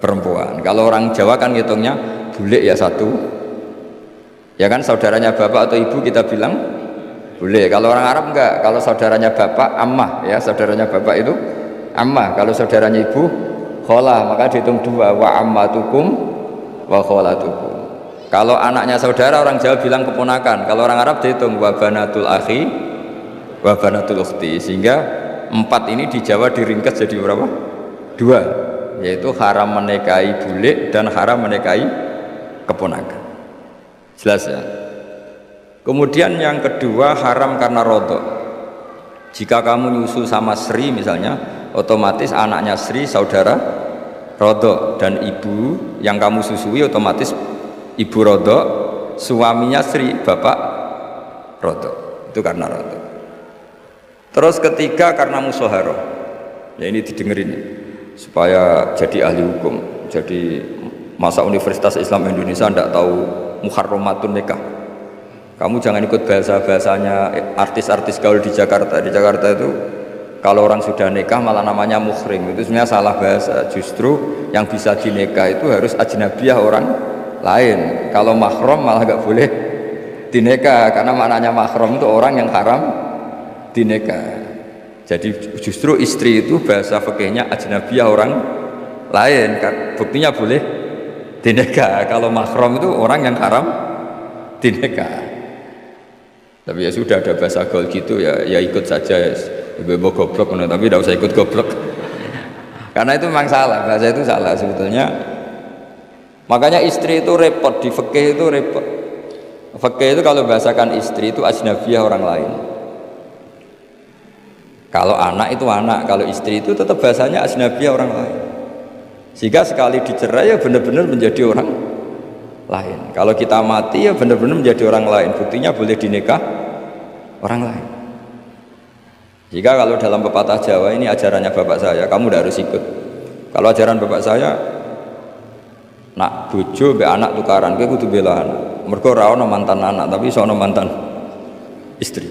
perempuan. Kalau orang Jawa kan ngitungnya bule ya 1. Ya kan saudaranya bapak atau ibu kita bilang bule. Kalau orang Arab enggak, kalau saudaranya bapak ammah ya, saudaranya bapak itu ammah. Kalau saudaranya ibu kholah, maka dihitung 2, wa ammatukum wa kholatukum. Kalau anaknya saudara orang Jawa bilang keponakan, kalau orang Arab dihitung wa banatul akhi wa banatul ukhti. Sehingga 4 ini di Jawa diringkas jadi berapa? 2, yaitu haram menikahi bule dan haram menikahi keponakan. Jelas ya. Kemudian yang kedua haram karena rodok. Jika kamu nyusu sama Sri misalnya, otomatis anaknya Sri saudara rodok, dan ibu yang kamu susui otomatis ibu rodok, suaminya Sri bapak rodok. Itu karena rodok. Terus ketiga karena musyawarah. Ya ini didengerin supaya jadi ahli hukum. Jadi masa Universitas Islam Indonesia tidak tahu muharramatun nikah. Kamu jangan ikut bahasa-bahasanya artis-artis gaul di Jakarta. Di Jakarta itu kalau orang sudah nikah malah namanya muhrim. Itu sebenarnya salah bahasa. Justru yang bisa dinikah itu harus ajnabiyah orang lain. Kalau mahram malah nggak boleh dinikah, karena maknanya mahram itu orang yang haram dinikah. Jadi justru istri itu bahasa fikihnya ajnabiyah orang lain. Buktinya boleh dinikah. Kalau mahram itu orang yang haram dinikah. Tapi ya sudah, ada bahasa gaul gitu ya ikut saja ya. Ibu goblok, tapi tidak usah ikut goblok. Karena itu memang salah, bahasa itu salah sebetulnya. Makanya istri itu repot, di fikih itu repot. Fikih itu kalau bahasakan istri itu ajnabiyah orang lain. Kalau anak itu anak, kalau istri itu tetap bahasanya ajnabiyah orang lain. Sehingga sekali dicerai ya benar-benar menjadi orang lain. Kalau kita mati ya benar-benar menjadi orang lain. Buktinya boleh dinikah orang lain. Jika kalau dalam pepatah Jawa, ini ajarannya bapak saya, kamu tidak harus ikut. Kalau ajaran bapak saya, nak bojo be anak tukaran, kowe kudu bela anak. Mergo ora ono mantan anak, tapi iso ono mantan istri.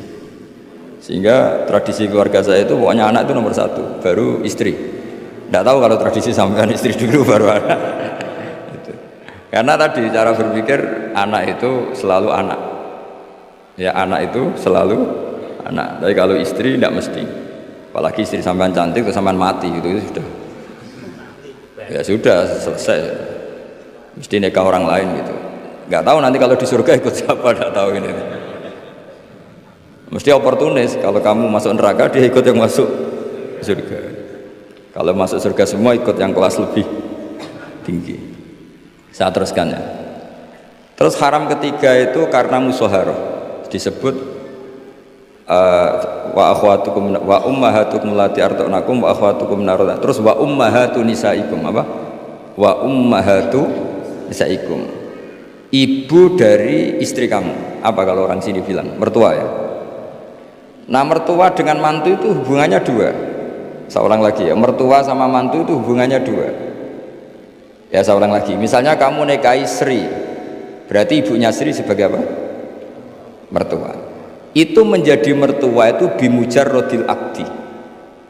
Sehingga tradisi keluarga saya itu pokoknya anak itu nomor 1, baru istri. Tidak tahu kalau tradisi sampean istri dulu baru anak. Karena tadi cara berpikir anak itu selalu anak. Ya anak itu selalu anak. Tapi kalau istri tidak mesti. Apalagi istri sampean cantik terus sampean mati itu sudah. Ya sudah selesai. Mesti nikah orang lain gitu. Nggak tahu nanti kalau di surga ikut siapa, nggak tahu ini. Mesti oportunis. Kalau kamu masuk neraka dia ikut yang masuk surga. Kalau masuk surga semua ikut yang kelas lebih tinggi. Saya teruskan ya. Terus haram ketiga itu karena musyawarah. Disebut wa akhwatukum wa ummahatukum allati arda'nakum wa akhwatukum naruna. Terus wa ummahatu nisaikum apa? Wa ummahatu nisaikum. ibu dari istri kamu. Apa kalau orang sini bilang? Mertua ya. Nah mertua dengan mantu itu hubungannya dua. Seorang lagi ya, mertua sama mantu itu hubungannya dua. Ya seorang lagi. Misalnya kamu nikahi Sri, berarti ibunya Sri sebagai apa? Mertua. Itu menjadi mertua itu bimujarrodil akdi.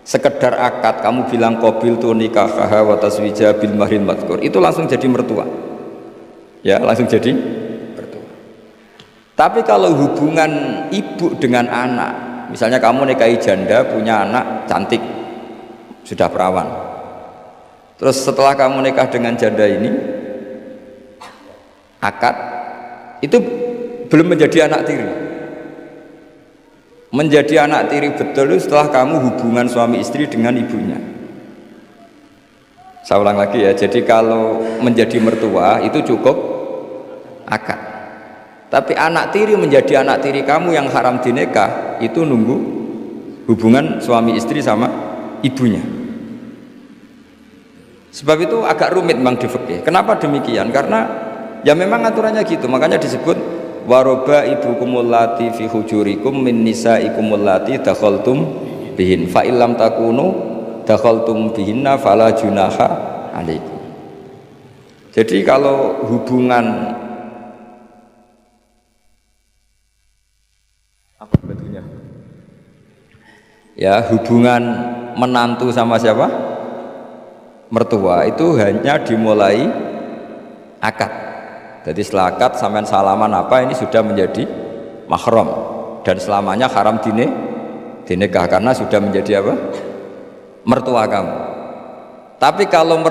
Sekedar akad kamu bilang qabil tu nikahaha wa taswija bil mahril madhkur, itu langsung jadi mertua. Ya langsung jadi mertua. Tapi kalau hubungan ibu dengan anak, misalnya kamu nikahi janda punya anak cantik sudah perawan, terus setelah kamu nikah dengan janda ini akad, itu belum menjadi anak tiri. Menjadi anak tiri betul setelah kamu hubungan suami istri dengan ibunya. Saya ulang lagi ya, jadi kalau menjadi mertua itu cukup akad. Tapi anak tiri menjadi anak tiri kamu yang haram dinikah itu nunggu hubungan suami istri sama ibunya. Sebab itu agak rumit memang di fikih. Kenapa demikian? Karena ya memang aturannya gitu, makanya disebut waroba ibukumul lati fi hujurikum min nisaikumul lati dakhaltum bihin fa illam takunu dakhaltum bihinna fala junaha alaikum. Jadi kalau hubungan apa betulnya? Ya, hubungan menantu sama siapa? Mertua itu hanya dimulai akad. Jadi setelah akad sampean salaman apa ini sudah menjadi mahram dan selamanya haram dinikah karena sudah menjadi apa? Mertua kamu. Tapi kalau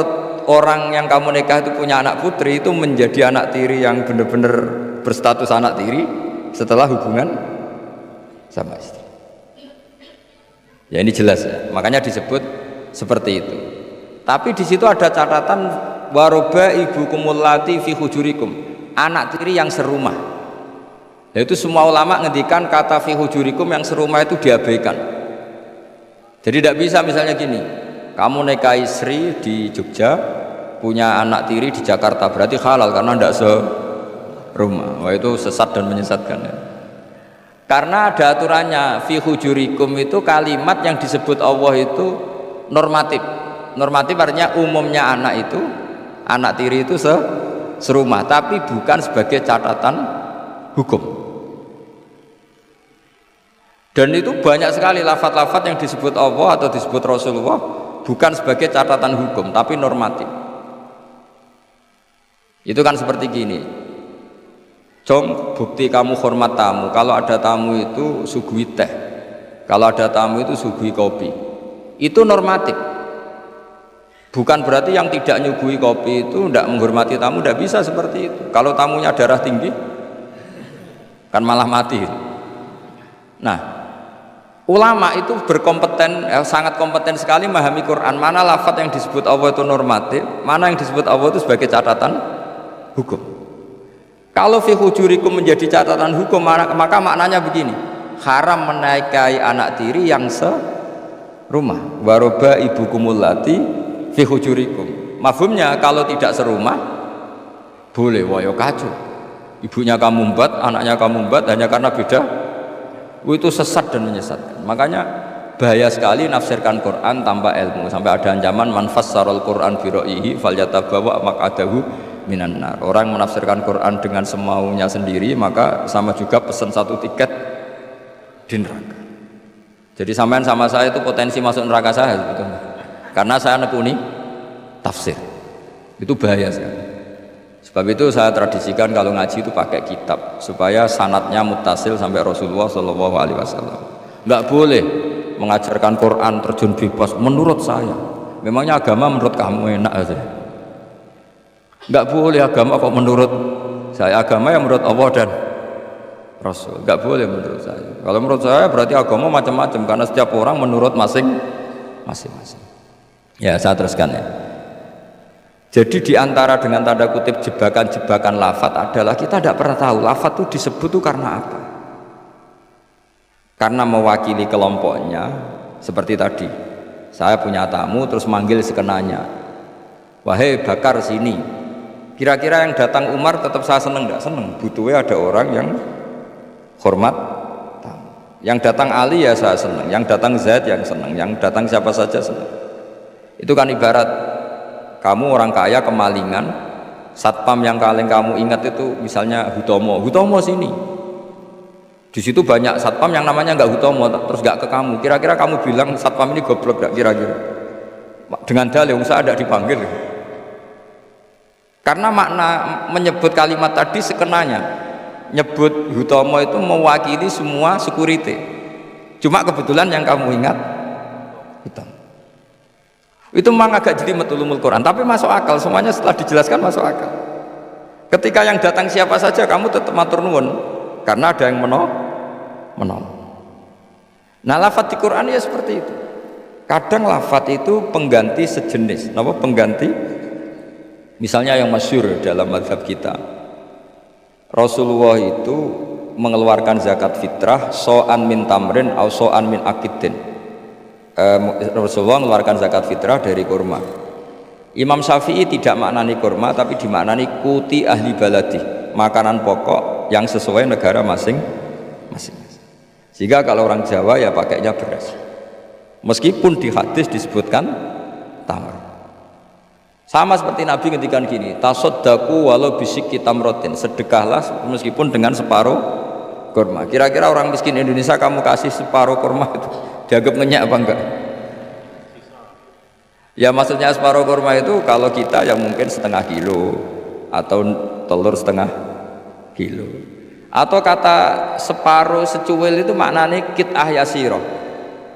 orang yang kamu nikah itu punya anak putri, itu menjadi anak tiri yang benar-benar berstatus anak tiri setelah hubungan sama istri. Ya ini jelas ya. Makanya disebut seperti itu. Tapi di situ ada catatan waroba ibu kumulati fi hujurikum, anak tiri yang serumah. Yaitu semua ulama ngendikan kata fi hujurikum yang serumah itu diabaikan. Jadi tidak bisa misalnya gini, kamu nikahi Sri di Jogja punya anak tiri di Jakarta, berarti halal karena tidak serumah. Wah itu sesat dan menyesatkan ya. Karena ada aturannya, fi hujurikum itu kalimat yang disebut Allah itu normatif. Normatif artinya umumnya anak itu, anak tiri itu serumah, tapi bukan sebagai catatan hukum. Dan itu banyak sekali lafaz-lafaz yang disebut Allah atau disebut Rasulullah bukan sebagai catatan hukum, tapi normatif. Itu kan seperti gini, Jom, bukti kamu hormat tamu. Kalau ada tamu itu suguhi teh, kalau ada tamu itu suguhi kopi. Itu normatif. Bukan berarti yang tidak nyuguhi kopi itu tidak menghormati tamu, tidak bisa seperti itu. Kalau tamunya darah tinggi, kan malah mati. Nah, ulama itu berkompeten, sangat kompeten sekali memahami Quran. Mana lafaz yang disebut Allah itu normatif, mana yang disebut Allah itu sebagai catatan hukum. Kalau fi hujurikum menjadi catatan hukum, maka maknanya begini: haram menikahi anak tiri yang serumah. Waroba ibukumul lati fi hujurikum. Mafhumnya kalau tidak serumah boleh, wayo kacau. Ibunya kamu embat, anaknya kamu embat hanya karena beda. Itu sesat dan menyesatkan. Makanya bahaya sekali nafsirkan Quran tanpa ilmu. Sampai ada ancaman man fassarul Quran bi ra'yihi falyatabawa maq'adahu minan nar. Orang menafsirkan Quran dengan semaunya sendiri, maka sama juga pesan satu tiket di neraka. Jadi sampean sama saya itu potensi masuk neraka saya sebetulnya. Karena saya nekuni tafsir, itu bahaya sekali. Sebab itu saya tradisikan kalau ngaji itu pakai kitab supaya sanadnya muttasil sampai Rasulullah SAW. Nggak boleh mengajarkan Quran terjun bebas menurut saya. Memangnya agama menurut kamu enak aja. Nggak boleh agama kok menurut saya. Agama yang menurut Allah dan Rasul. Nggak boleh menurut saya. Kalau menurut saya berarti agama macam-macam karena setiap orang menurut masing-masing. Ya, saya teruskan ya. Jadi diantara dengan tanda kutip jebakan-jebakan lafaz adalah kita tidak pernah tahu lafaz itu disebut itu karena apa. Karena mewakili kelompoknya, seperti tadi. Saya punya tamu terus manggil sekenanya. Wahai Bakar sini. Kira-kira yang datang Umar tetap saya seneng nggak? Seneng. Butuhnya ada orang yang hormat tamu. Yang datang Ali ya saya seneng, yang datang Zaid yang seneng, yang datang siapa saja seneng. Itu kan ibarat kamu orang kaya kemalingan, satpam yang paling kamu ingat itu misalnya Hutomo sini. Di situ banyak satpam yang namanya nggak Hutomo, terus nggak ke kamu. Kira-kira kamu bilang satpam ini goblok nggak? Kira-kira dengan dalih saya ada dipanggil. Karena makna menyebut kalimat tadi sekenanya, nyebut Hutomo itu mewakili semua security. Cuma kebetulan yang kamu ingat Hutomo. Itu memang agak jelimet ulumul Quran, tapi masuk akal, semuanya setelah dijelaskan masuk akal. Ketika yang datang siapa saja kamu tetap matur nuwun, karena ada yang menolong. Nah, lafadz di Quran ya seperti itu. Kadang lafadz itu pengganti sejenis, apa pengganti? Misalnya yang masyhur dalam mazhab kita, Rasulullah itu mengeluarkan zakat fitrah so'an min tamrin atau so'an min akidin. Rasulullah mengeluarkan zakat fitrah dari kurma. Imam Syafi'i tidak maknani kurma, tapi dimaknani kuti ahli baladi, makanan pokok yang sesuai negara masing-masing. Sehingga kalau orang Jawa ya pakainya beras, meskipun di hadis disebutkan tamar. Sama seperti Nabi ngendikan gini, tasaddaku walau bisyikki tamrotin, sedekahlah meskipun dengan separuh kurma. Kira-kira orang miskin Indonesia kamu kasih separuh kurma itu dianggap ngenyak apa enggak? Ya maksudnya separuh kurma itu kalau kita ya mungkin setengah kilo atau telur setengah kilo. Atau kata separuh secuil itu maknanya kit'ah yasiroh,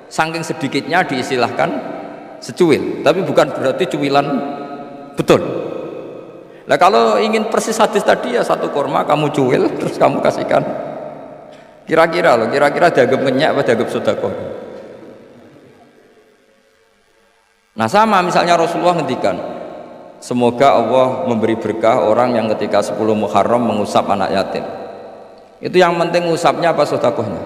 saking sedikitnya diistilahkan secuil, tapi bukan berarti cuilan betul. Nah kalau ingin persis hadis tadi ya satu kurma kamu cuil terus kamu kasihkan. Kira-kira dianggap ngenyak apa dianggap sedekah. Nah sama misalnya Rasulullah ngendikan, semoga Allah memberi berkah orang yang ketika 10 Muharram mengusap anak yatim. Itu yang penting usapnya apa sedekahnya.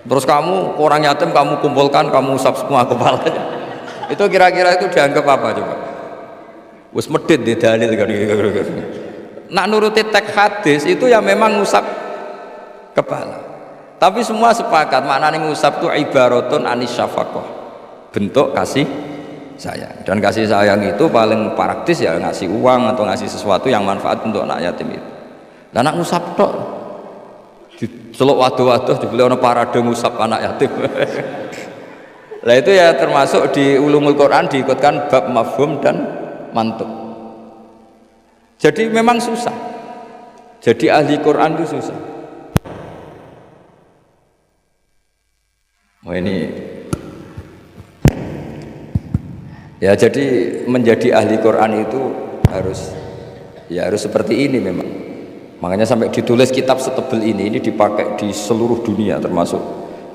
Terus kamu orang yatim kamu kumpulkan kamu usap semua kepalanya. Itu kira-kira itu dianggap apa coba? Wes medit di dalil kan. Nak nuruti teks hadis itu ya memang ngusap kepala. Tapi semua sepakat maknanya ngusap itu ibaratun anis syafaqah, bentuk kasih sayang. Dan kasih sayang itu paling praktis ya ngasih uang atau ngasih sesuatu yang manfaat untuk anak yatim itu. Lah nak ngusap tok diceluk waduh-waduh dibeli ana parade ngusap anak yatim. Lah itu ya termasuk di ulumul Quran diikutkan bab mafhum dan mantuk. Jadi memang susah. Jadi ahli Quran itu susah. Oh ini ya, jadi menjadi ahli Quran itu harus seperti ini memang. Makanya sampai ditulis kitab setebal ini dipakai di seluruh dunia, termasuk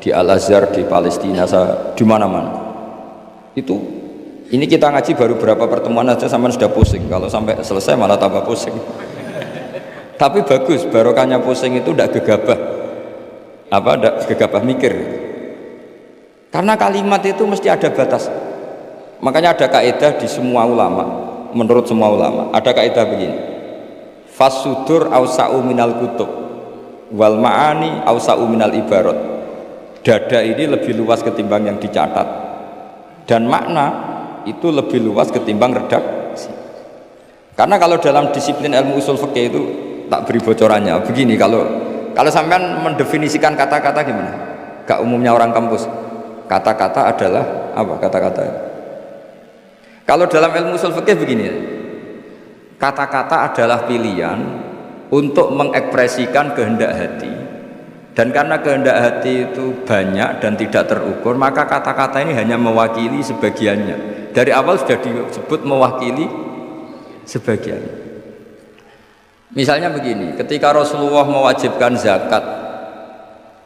di Al-Azhar, di Palestina, di mana-mana. Itu ini kita ngaji baru berapa pertemuan aja sampai sudah pusing. Kalau sampai selesai malah tambah pusing. Tapi bagus, barokahnya pusing itu tidak gegabah. Tidak gegabah mikir. Karena kalimat itu mesti ada batas. Makanya ada kaidah di semua ulama, menurut semua ulama, ada kaidah begini. Fasudur ausa'u minal kutub wal ma'ani ausa'u minal ibarat. Dada ini lebih luas ketimbang yang dicatat. Dan makna itu lebih luas ketimbang redaksi. Karena kalau dalam disiplin ilmu usul fikih itu tak beri bocorannya begini, kalau sampean mendefinisikan kata-kata gimana? Gak umumnya orang kampus, kata-kata adalah apa kata-kata? Kalau dalam ilmu usul fikih begini, kata-kata adalah pilihan untuk mengekspresikan kehendak hati. Dan karena kehendak hati itu banyak dan tidak terukur, maka kata-kata ini hanya mewakili sebagiannya. Dari awal sudah disebut mewakili sebagian. Misalnya begini, ketika Rasulullah mewajibkan zakat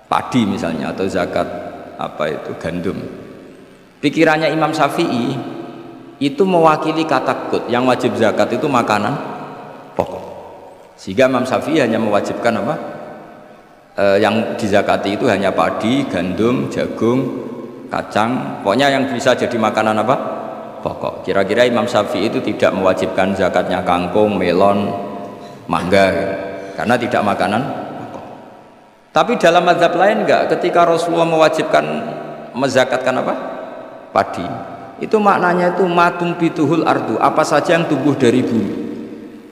padi misalnya atau zakat gandum, pikirannya Imam Syafi'i itu mewakili kata kut, yang wajib zakat itu makanan pokok. Sehingga Imam Syafi'i hanya mewajibkan yang dizakati itu hanya padi, gandum, jagung, kacang, pokoknya yang bisa jadi makanan pokok. pokok. Kira-kira Imam Syafi'i itu tidak mewajibkan zakatnya kangkung, melon, mangga gitu. Karena tidak makanan pokok. Tapi dalam mazhab lain enggak, ketika Rasulullah mewajibkan menzakatkan apa? Padi. Itu maknanya itu matum bituhul ardu, apa saja yang tumbuh dari bumi.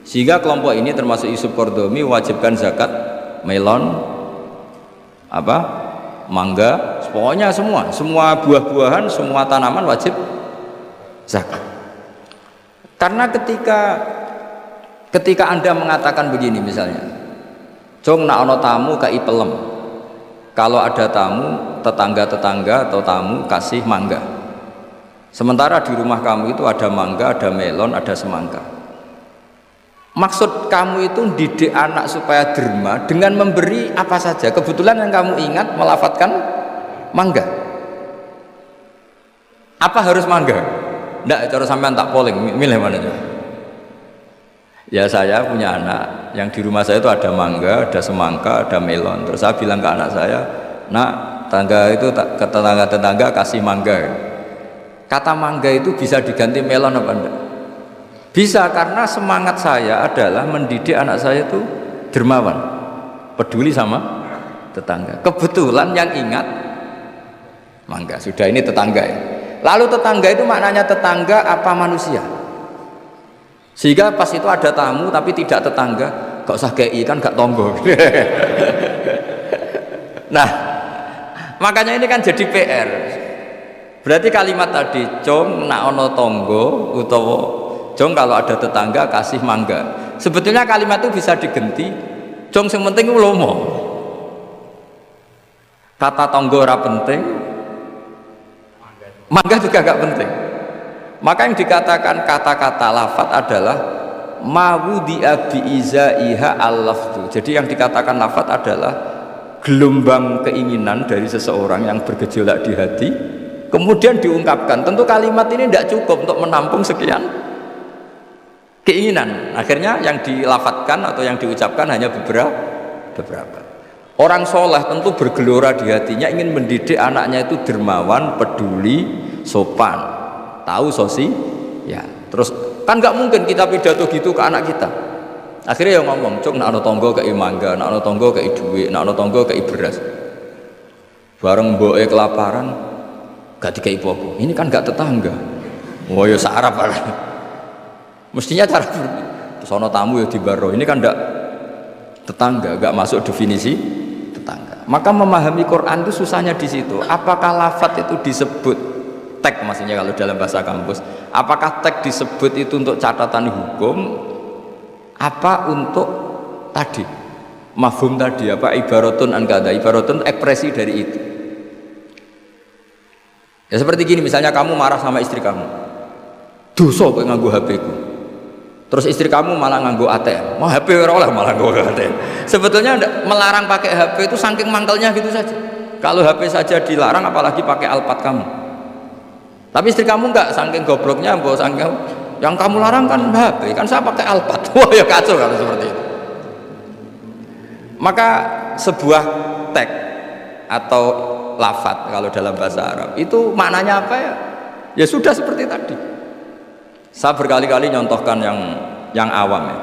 Sehingga kelompok ini termasuk Yusuf Qardomi mewajibkan zakat melon, apa? Mangga, pokoknya semua buah-buahan, semua tanaman wajib zakat. Karena ketika Anda mengatakan begini misalnya, "Jong nak ono tamu kai pelem." Kalau ada tamu, tetangga-tetangga atau tamu kasih mangga. Sementara di rumah kamu itu ada mangga, ada melon, ada semangka. Maksud kamu itu didik anak supaya derma dengan memberi apa saja. Kebetulan yang kamu ingat melafatkan mangga. Apa harus mangga? Nggak, cara sampean tak polling, milih mana aja. Ya saya punya anak, yang di rumah saya itu ada mangga, ada semangka, ada melon. Terus saya bilang ke anak saya, "Nak, tangga itu ke tetangga-tetangga kasih mangga." Kata mangga itu bisa diganti melon apa enggak? Bisa, karena semangat saya adalah mendidik anak saya itu dermawan, peduli sama tetangga. Kebetulan yang ingat mangga, sudah ini tetangga ya. Lalu tetangga itu maknanya tetangga apa manusia? Sehingga pas itu ada tamu tapi tidak tetangga, gak usah kei kan gak tonggo. Nah, makanya ini kan jadi PR. Berarti kalimat tadi, "Jong nak ono tonggo" utawa "Jong kalau ada tetangga kasih mangga." Sebetulnya kalimat itu bisa diganti, "Jong sing penting ulomo." Kata tonggo ora penting, mangga juga gak penting. Maka yang dikatakan kata-kata lafat adalah mawudi'a bi'izaiha al-lafdu. Jadi yang dikatakan lafat adalah gelombang keinginan dari seseorang yang bergejolak di hati, kemudian diungkapkan. Tentu kalimat ini tidak cukup untuk menampung sekian keinginan. Akhirnya yang dilafatkan atau yang diucapkan hanya beberapa. Orang soleh tentu bergelora di hatinya ingin mendidik anaknya itu dermawan, peduli, sopan, tahu sosi. Ya, terus kan nggak mungkin kita pidato gitu ke anak kita. Akhirnya yang ngomong, "Cuk, nak ono tonggo kei mangga, nak ono tonggo kei duit, nak ono tonggo kei beras." Bareng mboke kelaparan, gak dikei popo. Ini kan gak tetangga. Oh ya sarap. Mestinya cara sono tamu ya dibaro. Ini kan gak tetangga, gak masuk definisi tetangga. Maka memahami Quran itu susahnya di situ. Apakah lafaz itu disebut tag, maksudnya kalau dalam bahasa kampus, apakah tag disebut itu untuk catatan hukum, apa untuk tadi mafhum tadi, apa ibaratun an kada, ibaratun ekspresi dari itu. Ya seperti gini, misalnya kamu marah sama istri kamu, dosa kok nganggo HP ku. Terus istri kamu malah nganggo ATM, mau HP ora oleh malah nganggo ATM. Sebetulnya melarang pakai HP itu saking mangkelnya gitu saja. Kalau HP saja dilarang, apalagi pakai Alphard kamu. Tapi istri kamu enggak, saking gobloknya, mbok saking yang kamu larang kan HP, kan saya pakai Alphard. Wah ya kacau kalau seperti itu. Maka sebuah tag atau lafat kalau dalam bahasa Arab itu maknanya apa ya? Ya sudah seperti tadi. Saya berkali-kali nyontohkan yang awam ya.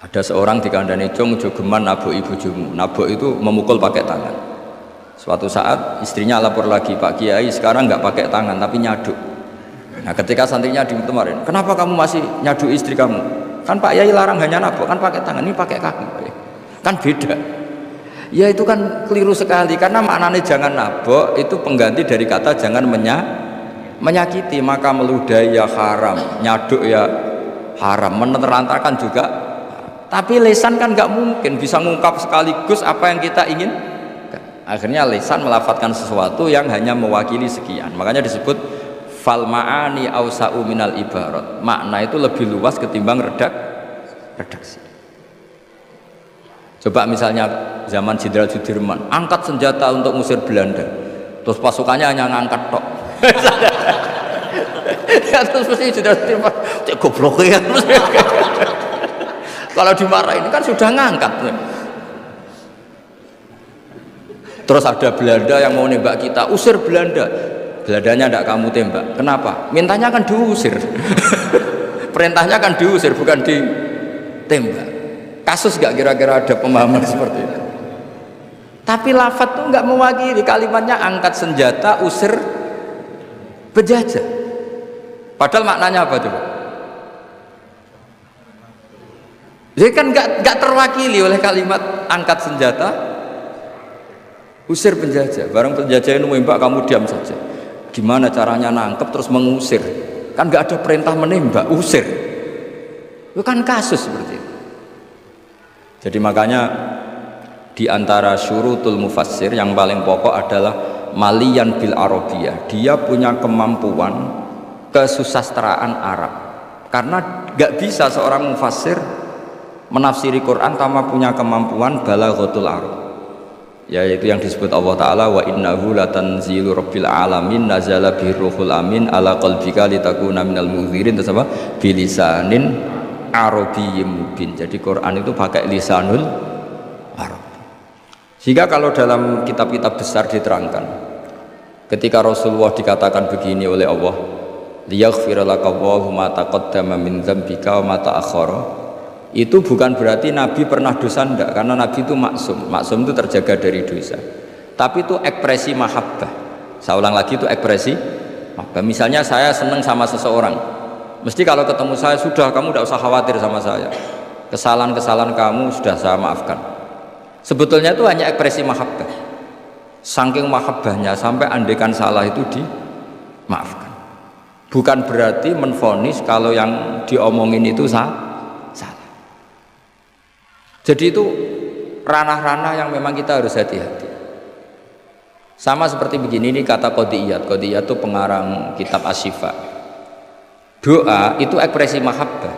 Ada seorang dikandani, "Jong jogeman nabok ibu jumu." Nabok itu memukul pakai tangan. Suatu saat istrinya lapor lagi, "Pak Kiai sekarang nggak pakai tangan tapi nyaduk." Nah ketika santrinya kemarin, "Kenapa kamu masih nyaduk istri kamu? Kan Pak Kiai larang hanya nabok, kan pakai tangan, ini pakai kaki." Kan beda. Ya itu kan keliru sekali, karena maknanya jangan nabok itu pengganti dari kata jangan menyakiti. Maka meludahi ya haram, nyaduk ya haram, menerantakan juga. Tapi lisan kan nggak mungkin bisa mengungkap sekaligus apa yang kita ingin. Akhirnya lisan melafatkan sesuatu yang hanya mewakili sekian. Makanya disebut fal ma'ani ausa'u minal ibarat. Makna itu lebih luas ketimbang redaksi. Coba misalnya zaman Jenderal Sudirman angkat senjata untuk ngusir Belanda, terus pasukannya hanya ngangkat tok. Ya terus mesti Jenderal Sudirman cek goblok ya. Kalau dimarahin kan sudah ngangkat. Terus ada Belanda yang mau nembak kita, usir Belanda. Geladanya tidak kamu tembak. Kenapa? Mintanya kan diusir. Perintahnya kan diusir, bukan ditembak. Kasus gak kira-kira ada pemahaman seperti itu? Tapi lafadz tuh nggak mewakili, kalimatnya angkat senjata, usir penjajah. Padahal maknanya apa coba? Jadi kan nggak terwakili oleh kalimat angkat senjata, usir penjajah. Barang penjajah ini menembak, kamu diam saja. Gimana caranya nangkep terus mengusir? Kan nggak ada perintah menembak, usir. Itu kan kasus seperti itu. Jadi makanya di antara syurutul mufassir yang paling pokok adalah maliyan bil arabiyah. Dia punya kemampuan kesusastraan Arab. Karena nggak bisa seorang mufassir menafsiri Quran tanpa punya kemampuan balaghatul Arab. Yaitu yang disebut Allah Ta'ala wa innahu latanzilu rabbil alamin nazala bihi ruhul amin ala qalbika litakuna minal munzirin. Terus apa? Bilisanin arabiyyin mubin. Jadi Quran itu pakai lisanul Arab. Sehingga kalau dalam kitab-kitab besar diterangkan, ketika Rasulullah dikatakan begini oleh Allah, liyaghfira lakallahu ma taqaddama min dzambika wa ma ta'akhkhara, itu bukan berarti Nabi pernah dosa, enggak, karena Nabi itu maksum. Maksum itu terjaga dari dosa. Tapi itu ekspresi mahabbah. Saya ulang lagi, itu ekspresi mahabbah. Misalnya saya senang sama seseorang, mesti kalau ketemu saya, sudah kamu tidak usah khawatir sama saya, kesalahan-kesalahan kamu sudah saya maafkan. Sebetulnya itu hanya ekspresi mahabbah. Saking mahabbahnya sampai andekan salah itu dimaafkan. Bukan berarti menvonis kalau yang diomongin itu salah. Jadi itu ranah-ranah yang memang kita harus hati-hati. Sama seperti begini, ini kata Qodiyat. Qodiyat itu pengarang kitab Asy-Syifa. Doa itu ekspresi mahabbah.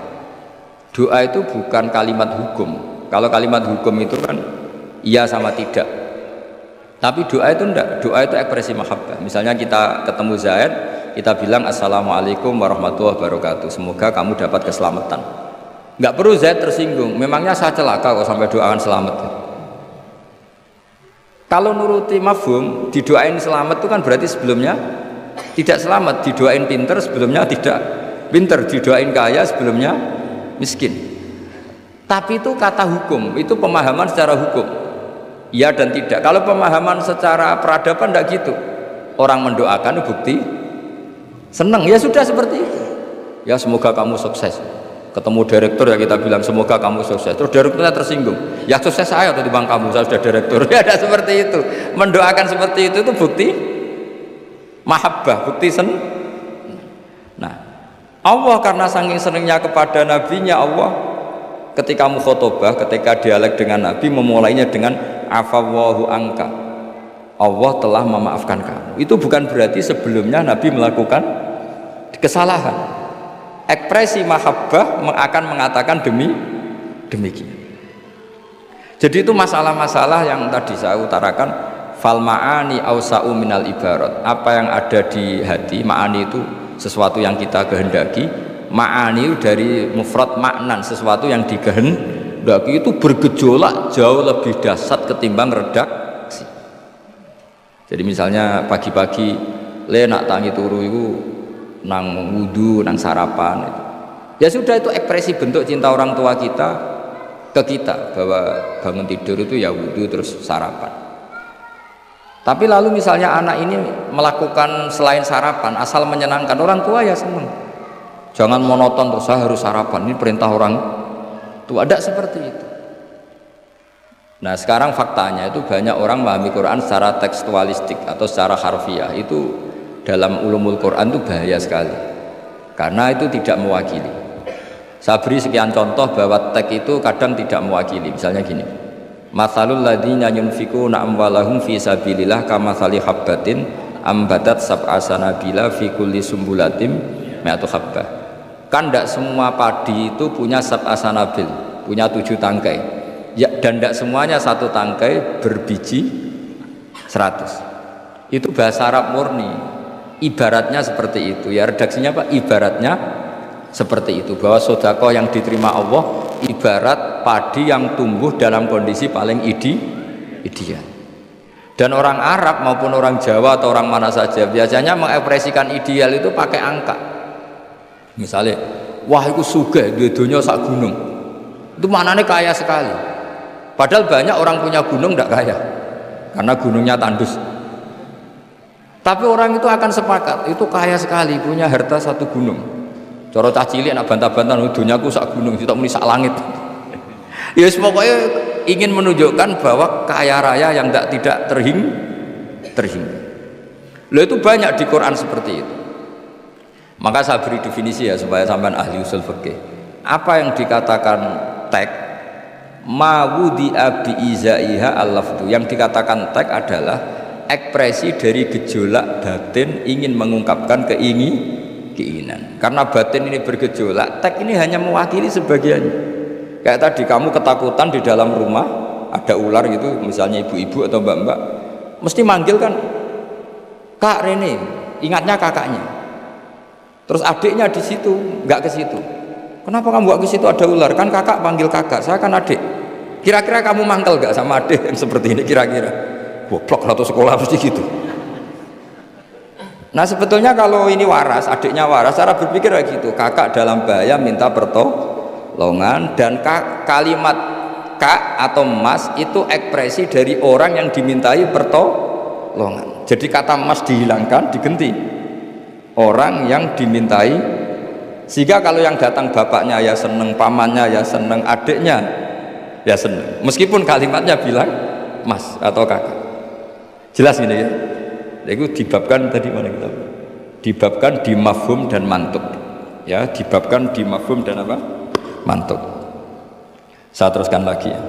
Doa itu bukan kalimat hukum. Kalau kalimat hukum itu kan iya sama tidak. Tapi doa itu enggak. Doa itu ekspresi mahabbah. Misalnya kita ketemu Zaid, kita bilang assalamualaikum warahmatullahi wabarakatuh, semoga kamu dapat keselamatan. Enggak perlu Zaid tersinggung, memangnya saya celaka kok sampai doakan selamat. Kalau nuruti mafhum, didoain selamat itu kan berarti sebelumnya tidak selamat. Didoain pinter, sebelumnya tidak pinter. Didoain kaya, sebelumnya miskin. Tapi itu kata hukum, itu pemahaman secara hukum, iya dan tidak. Kalau pemahaman secara peradaban tidak gitu. Orang mendoakan bukti senang, ya sudah seperti itu. Ya semoga kamu sukses. Ketemu direktur ya kita bilang semoga kamu sukses. Terus direkturnya tersinggung, ya sukses saya atau bang kamu, saya sudah direktur. Ya ada seperti itu. Mendoakan seperti itu bukti mahabbah, bukti Nah, Allah karena saking senangnya kepada nabinya, Allah ketika mukhotobah, ketika dialek dengan Nabi, memulainya dengan afawwahu angka, Allah telah memaafkan kamu. Itu bukan berarti sebelumnya Nabi melakukan kesalahan. Ekspresi mahabbah akan mengatakan demikian. Jadi itu masalah-masalah yang tadi saya utarakan, fal ma'ani awsa'u minal ibarat. Apa yang ada di hati, ma'ani itu sesuatu yang kita kehendaki. Ma'ani dari mufrad maknan, sesuatu yang dikehendaki itu bergejolak jauh lebih dahsyat ketimbang redaksi. Jadi misalnya pagi-pagi le nak tangi turu itu nang wudu, nang sarapan, ya sudah, itu ekspresi bentuk cinta orang tua kita ke kita, bahwa bangun tidur itu ya wudu terus sarapan. Tapi lalu misalnya anak ini melakukan selain sarapan asal menyenangkan orang tua, ya senang. Jangan monoton terus saya harus sarapan, ini perintah orang tua. Tidak seperti itu. Nah sekarang faktanya itu banyak orang memahami Quran secara tekstualistik atau secara harfiah. Itu dalam ulumul Quran itu bahaya sekali, karena itu tidak mewakili. Saya beri sekian contoh bahwa teks itu kadang tidak mewakili. Misalnya gini, matsalul ladzina yunfikuna amwalahum fi sabilillah kamatsali habbatin ambatat sab'a sanabila fi kulli sumbulatin mi'atu habbah. Kan tidak semua padi itu punya sab'a sanabil, punya 7 tangkai ya, dan tidak semuanya satu tangkai berbiji 100. Itu bahasa Arab murni. Ibaratnya seperti itu, ya redaksinya Pak, ibaratnya seperti itu, bahwa sedekah yang diterima Allah ibarat padi yang tumbuh dalam kondisi paling ideal. Dan orang Arab maupun orang Jawa atau orang mana saja biasanya mengekspresikan ideal itu pakai angka. Misalnya, wah itu sugih dunia sak gunung, itu maknanya kaya sekali. Padahal banyak orang punya gunung tidak kaya karena gunungnya tandus. Tapi orang itu akan sepakat itu kaya sekali, punya harta satu gunung. Coro cah cilik nak bantah-bantah dunyaku sak gunung, tidak muni sak langit. Ya pokoknya ingin menunjukkan bahwa kaya raya yang tidak terhingga. Loh itu banyak di Quran seperti itu. Maka saya beri definisi ya supaya sampean ahli usul fikih. Apa yang dikatakan tek mawudi'a bi'izaiha al-lafdu. Yang dikatakan tek adalah ekspresi dari gejolak batin ingin mengungkapkan keinginan. Karena batin ini bergejolak, tek ini hanya mewakili sebagiannya. Kayak tadi kamu ketakutan di dalam rumah ada ular gitu, misalnya ibu-ibu atau mbak-mbak, mesti manggil kan, Kak Rene, ingatnya kakaknya. Terus adiknya di situ, nggak ke situ. Kenapa kamu nggak ke situ, ada ular? Kan kakak panggil kakak, saya kan adik. Kira-kira kamu mangkel nggak sama adik yang seperti ini? Kira-kira, goblok atau sekolah mesti gitu. Nah sebetulnya kalau ini waras, adiknya waras, cara berpikir kayak gitu. Kakak dalam bahaya minta pertolongan, dan kalimat kak atau mas itu ekspresi dari orang yang dimintai pertolongan. Jadi kata mas dihilangkan, diganti orang yang dimintai, sehingga kalau yang datang bapaknya ya seneng, pamannya ya seneng, adiknya ya seneng, meskipun kalimatnya bilang mas atau kakak. Jelas gini ya. Itu dibabkan tadi mana kita? Dibabkan di mafhum dan mantuk. Ya, dibabkan di mafhum dan apa? Mantuk. Saya teruskan lagi ya.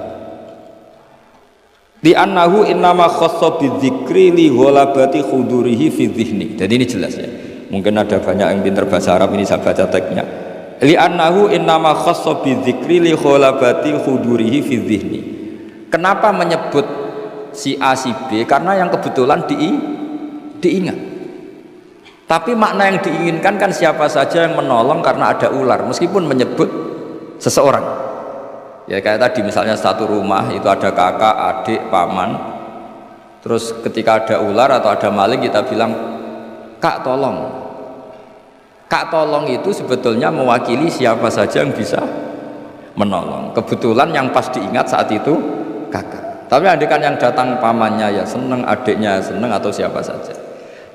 Di annahu innama khassa bidzikri li ghalabati khudurihi fi dhihni. Jadi ini jelas ya. Mungkin ada banyak yang pintar bahasa Arab, ini saya baca teksnya. Li annahu innama khassa bidzikri li ghalabati khudurihi fi dhihni. Kenapa menyebut si A si B? Karena yang kebetulan diingat. Tapi makna yang diinginkan kan siapa saja yang menolong karena ada ular, meskipun menyebut seseorang. Ya kayak tadi misalnya satu rumah itu ada kakak, adik, paman. Terus ketika ada ular atau ada maling kita bilang kak tolong. Kak tolong itu sebetulnya mewakili siapa saja yang bisa menolong. Kebetulan yang pas diingat saat itu kakak. Tapi andaikan yang datang pamannya ya seneng, adiknya seneng, atau siapa saja.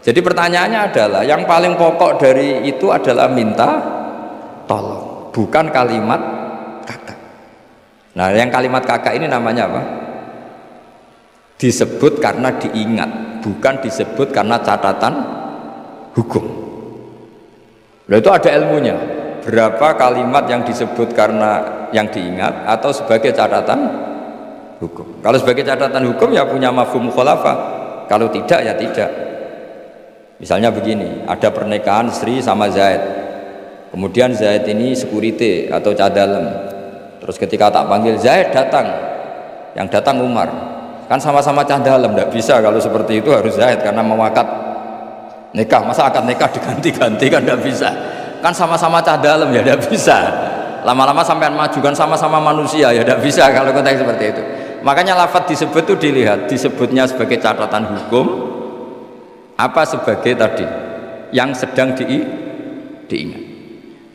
Jadi pertanyaannya adalah yang paling pokok dari itu adalah minta tolong, bukan kalimat kakak. Nah yang kalimat kakak ini namanya apa? Disebut karena diingat, bukan disebut karena catatan hukum. Nah itu ada ilmunya. Berapa kalimat yang disebut karena yang diingat atau sebagai catatan hukum. Kalau sebagai catatan hukum ya punya mafhum mukhalafah. Kalau tidak ya tidak. Misalnya begini, ada pernikahan Sri sama Zaid. Kemudian Zaid ini security atau cadalem. Terus ketika tak panggil Zaid datang, yang datang Umar. Kan sama-sama cadalem, tidak bisa kalau seperti itu harus Zaid karena mewakat nikah. Masa akad nikah diganti-ganti kan tidak bisa. Kan sama-sama cadalem ya tidak bisa. Lama-lama sampai maju kan sama-sama manusia ya tidak bisa kalau konteks seperti itu. Makanya lafaz disebut itu dilihat, disebutnya sebagai catatan hukum apa sebagai tadi yang sedang diingat.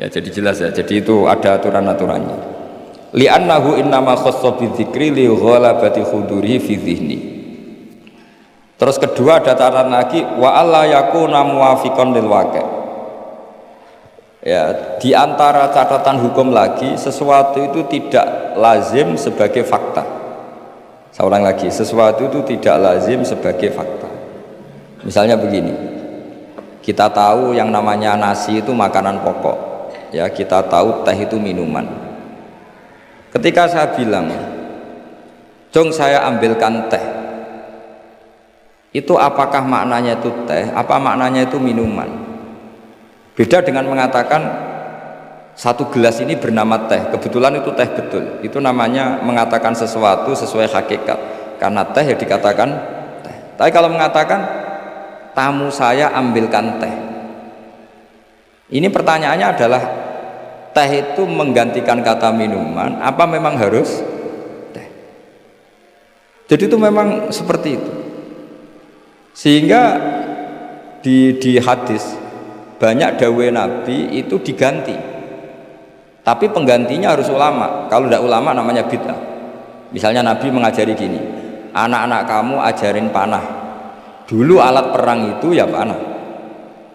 Ya jadi jelas ya. Jadi itu ada aturan-aturannya. Li'annahu innama khassa bidzikri li ghalabati khuduri fi dhihni. Terus kedua ada catatan lagi wa alla yakuna muwafiqan lil waqi'. Ya, di antara catatan hukum lagi sesuatu itu tidak lazim sebagai fakta. Saya ulang lagi, sesuatu itu tidak lazim sebagai fakta. Misalnya begini, kita tahu yang namanya nasi itu makanan pokok, ya kita tahu teh itu minuman. Ketika saya bilang, Jong saya ambilkan teh, itu apakah maknanya itu teh, apa maknanya itu minuman? Beda dengan mengatakan satu gelas ini bernama teh, kebetulan itu teh betul, itu namanya mengatakan sesuatu sesuai hakikat, karena teh ya dikatakan teh. Tapi kalau mengatakan tamu saya ambilkan teh, ini pertanyaannya adalah teh itu menggantikan kata minuman apa memang harus teh? Jadi itu memang seperti itu. Sehingga di hadis banyak dawuh Nabi itu diganti, tapi penggantinya harus ulama. Kalau tidak ulama namanya bid'ah. Misalnya Nabi mengajari gini, anak-anak kamu ajarin panah. Dulu alat perang itu ya panah.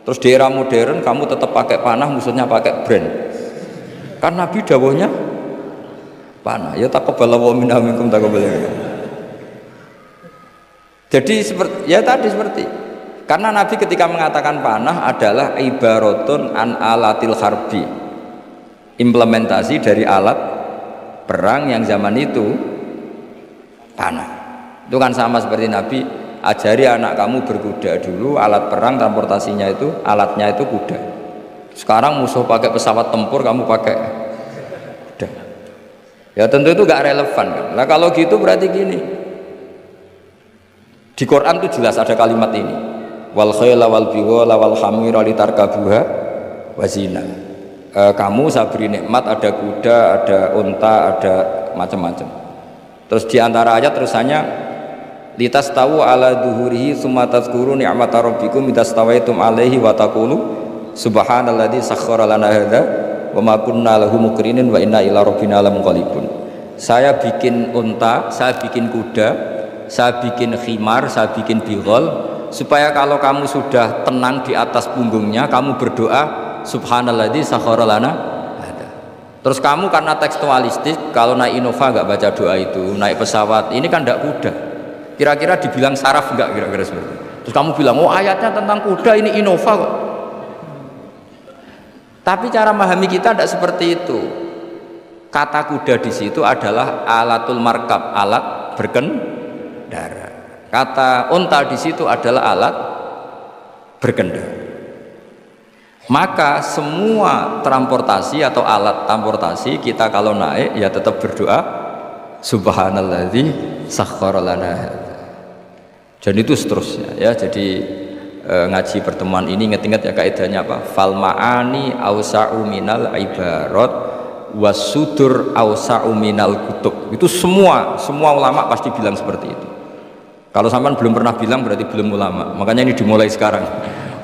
Terus di era modern kamu tetap pakai panah, musuhnya pakai brand. Kan Nabi dawuhnya panah. Ya taqabbalallahu minna minkum taqabbal. Jadi seperti karena Nabi ketika mengatakan panah adalah ibaratun an alatil harbi, implementasi dari alat perang yang zaman itu panah. Itu kan sama seperti Nabi ajari anak kamu berkuda. Dulu alat perang transportasinya itu alatnya itu kuda. Sekarang musuh pakai pesawat tempur, kamu pakai kuda. Ya tentu itu gak relevan kan. Nah kalau gitu berarti gini, di Quran itu jelas ada kalimat ini, wal khayla wal bighala wal hamira litarkabuha wazina. Kamu saya beri nikmat, ada kuda, ada unta, ada macam-macam. Terus di antara ayat terusannya litas tahu ala duhurihi summa tazkuru ni'mata rabbikum idastawaitum alaihi wa taqulu subhanalladzi sakhkhara lana hadza wa ma kunna lahu muqrinin wa inna ila rabbina lamunqalibun. Saya bikin unta, saya bikin kuda, saya bikin khimar, saya bikin bighal, supaya kalau kamu sudah tenang di atas punggungnya, kamu berdoa subhanalladzi sakhkhara lana hada. Terus kamu karena tekstualistik, kalau naik Innova nggak baca doa itu, naik pesawat ini kan tidak kuda, kira-kira dibilang saraf nggak, kira-kira seperti itu. Terus kamu bilang, oh ayatnya tentang kuda, ini Innova kok. Tapi cara memahami kita tidak seperti itu. Kata kuda di situ adalah alatul markab, alat berkendara. Kata unta di situ adalah alat berkendara. Maka semua transportasi atau alat transportasi kita kalau naik ya tetap berdoa subhanalladzi sakhkhara lana hadza. Dan itu seterusnya ya. Jadi ngaji pertemuan ini ingat-ingat ya kaidahnya apa? Fal ma'ani ausa'u minal ibarat wasudur ausa'u minal kutub. Itu semua ulama pasti bilang seperti itu. Kalau sampean belum pernah bilang berarti belum ulama. Makanya ini dimulai sekarang.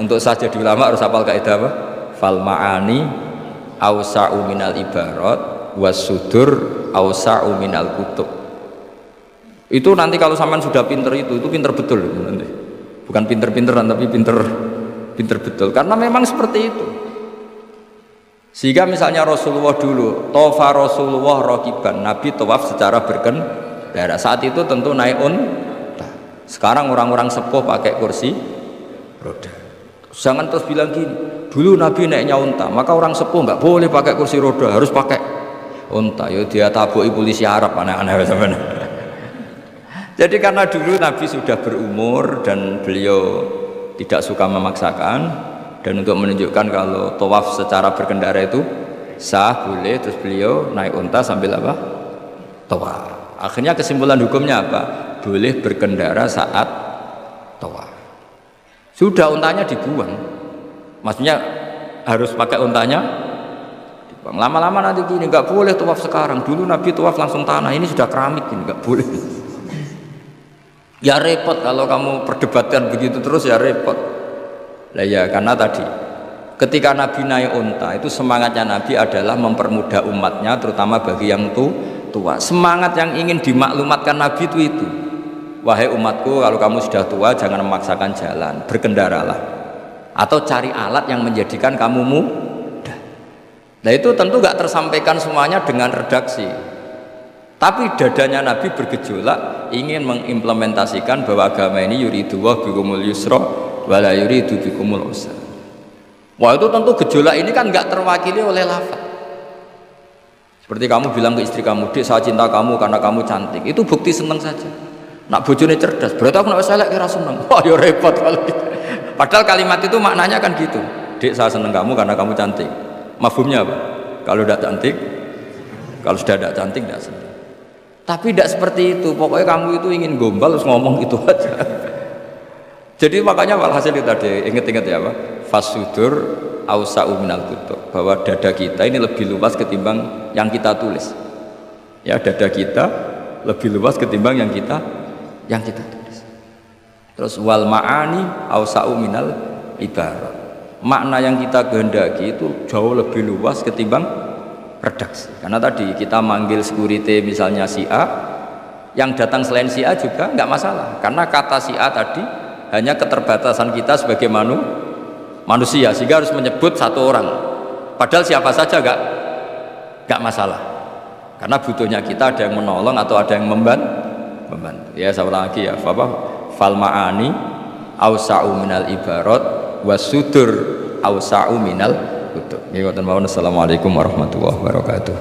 Untuk saya jadi ulama harus hafal kaidah apa? Fal ma'ani ausa'u minal ibarat wasudur ausa'u minal kutub. Itu nanti kalau sampean sudah pinter itu pinter betul nanti. Bukan pinter-pinteran tapi pinter betul. Karena memang seperti itu. Sehingga misalnya Rasulullah dulu, tofa Rasulullah rokiban, Nabi tawaf secara berkendara. Saat itu tentu naik unta. Sekarang orang-orang sepuh pakai kursi roda. Jangan terus bilang gini, dulu Nabi naiknya unta, maka orang sepuh nggak boleh pakai kursi roda, harus pakai unta. Yo dia tabuki polisi Arab aneh-aneh sebenarnya. Jadi karena dulu Nabi sudah berumur dan beliau tidak suka memaksakan, dan untuk menunjukkan kalau tawaf secara berkendara itu sah, boleh, terus beliau naik unta sambil apa? Tawaf. Akhirnya kesimpulan hukumnya apa? Boleh berkendara saat tawaf. Sudah untanya dibuang. Maksudnya harus pakai untanya dibuang. Lama-lama nanti gini, nggak boleh tawaf sekarang. Dulu Nabi tawaf langsung tanah, ini sudah keramik, ini nggak boleh. Ya repot kalau kamu perdebatkan begitu terus, ya repot. Lah ya karena tadi ketika Nabi naik unta itu semangatnya Nabi adalah mempermudah umatnya, terutama bagi yang tua. Semangat yang ingin dimaklumatkan Nabi itu. Wahai umatku, kalau kamu sudah tua jangan memaksakan jalan, berkendaralah atau cari alat yang menjadikan kamu mudah. Nah itu tentu gak tersampaikan semuanya dengan redaksi. Tapi dadanya Nabi bergejolak ingin mengimplementasikan bahwa agama ini yuridullah bikumul yusra wala yuridu bikumul usra. Wah itu tentu gejolak ini kan nggak terwakili oleh lafaz. Seperti kamu bilang ke istri kamu, "Dek, saya cinta kamu karena kamu cantik." Itu bukti seneng saja. Nak bojone cerdas, berarti aku nak selek kira seneng. Wah ya repot kalau gitu. Padahal kalimat itu maknanya kan gitu. "Dek, saya seneng kamu karena kamu cantik." Mafhumnya apa? Kalau tidak cantik, kalau sudah tidak cantik tidak seneng. Tapi tidak seperti itu, pokoknya kamu itu ingin gombal terus ngomong itu aja. Jadi makanya walhasil itu tadi, ingat-ingat ya Pak, fasudur ausa'u minal kutub, bahwa dada kita ini lebih luas ketimbang yang kita tulis. Ya, dada kita lebih luas ketimbang yang kita tulis. Terus wal ma'ani awsa'u minal ibarat. Makna yang kita kehendaki itu jauh lebih luas ketimbang redaksi. Karena tadi kita manggil security misalnya si A, yang datang selain si A juga nggak masalah. Karena kata si A tadi hanya keterbatasan kita sebagai manusia, sehingga harus menyebut satu orang. Padahal siapa saja nggak masalah. Karena butuhnya kita ada yang menolong atau ada yang membantu. Ya saya ulang lagi ya, fal ma'ani awsa'u minal ibarat wasudur awsa'u minal kutub. Assalamualaikum warahmatullahi wabarakatuh.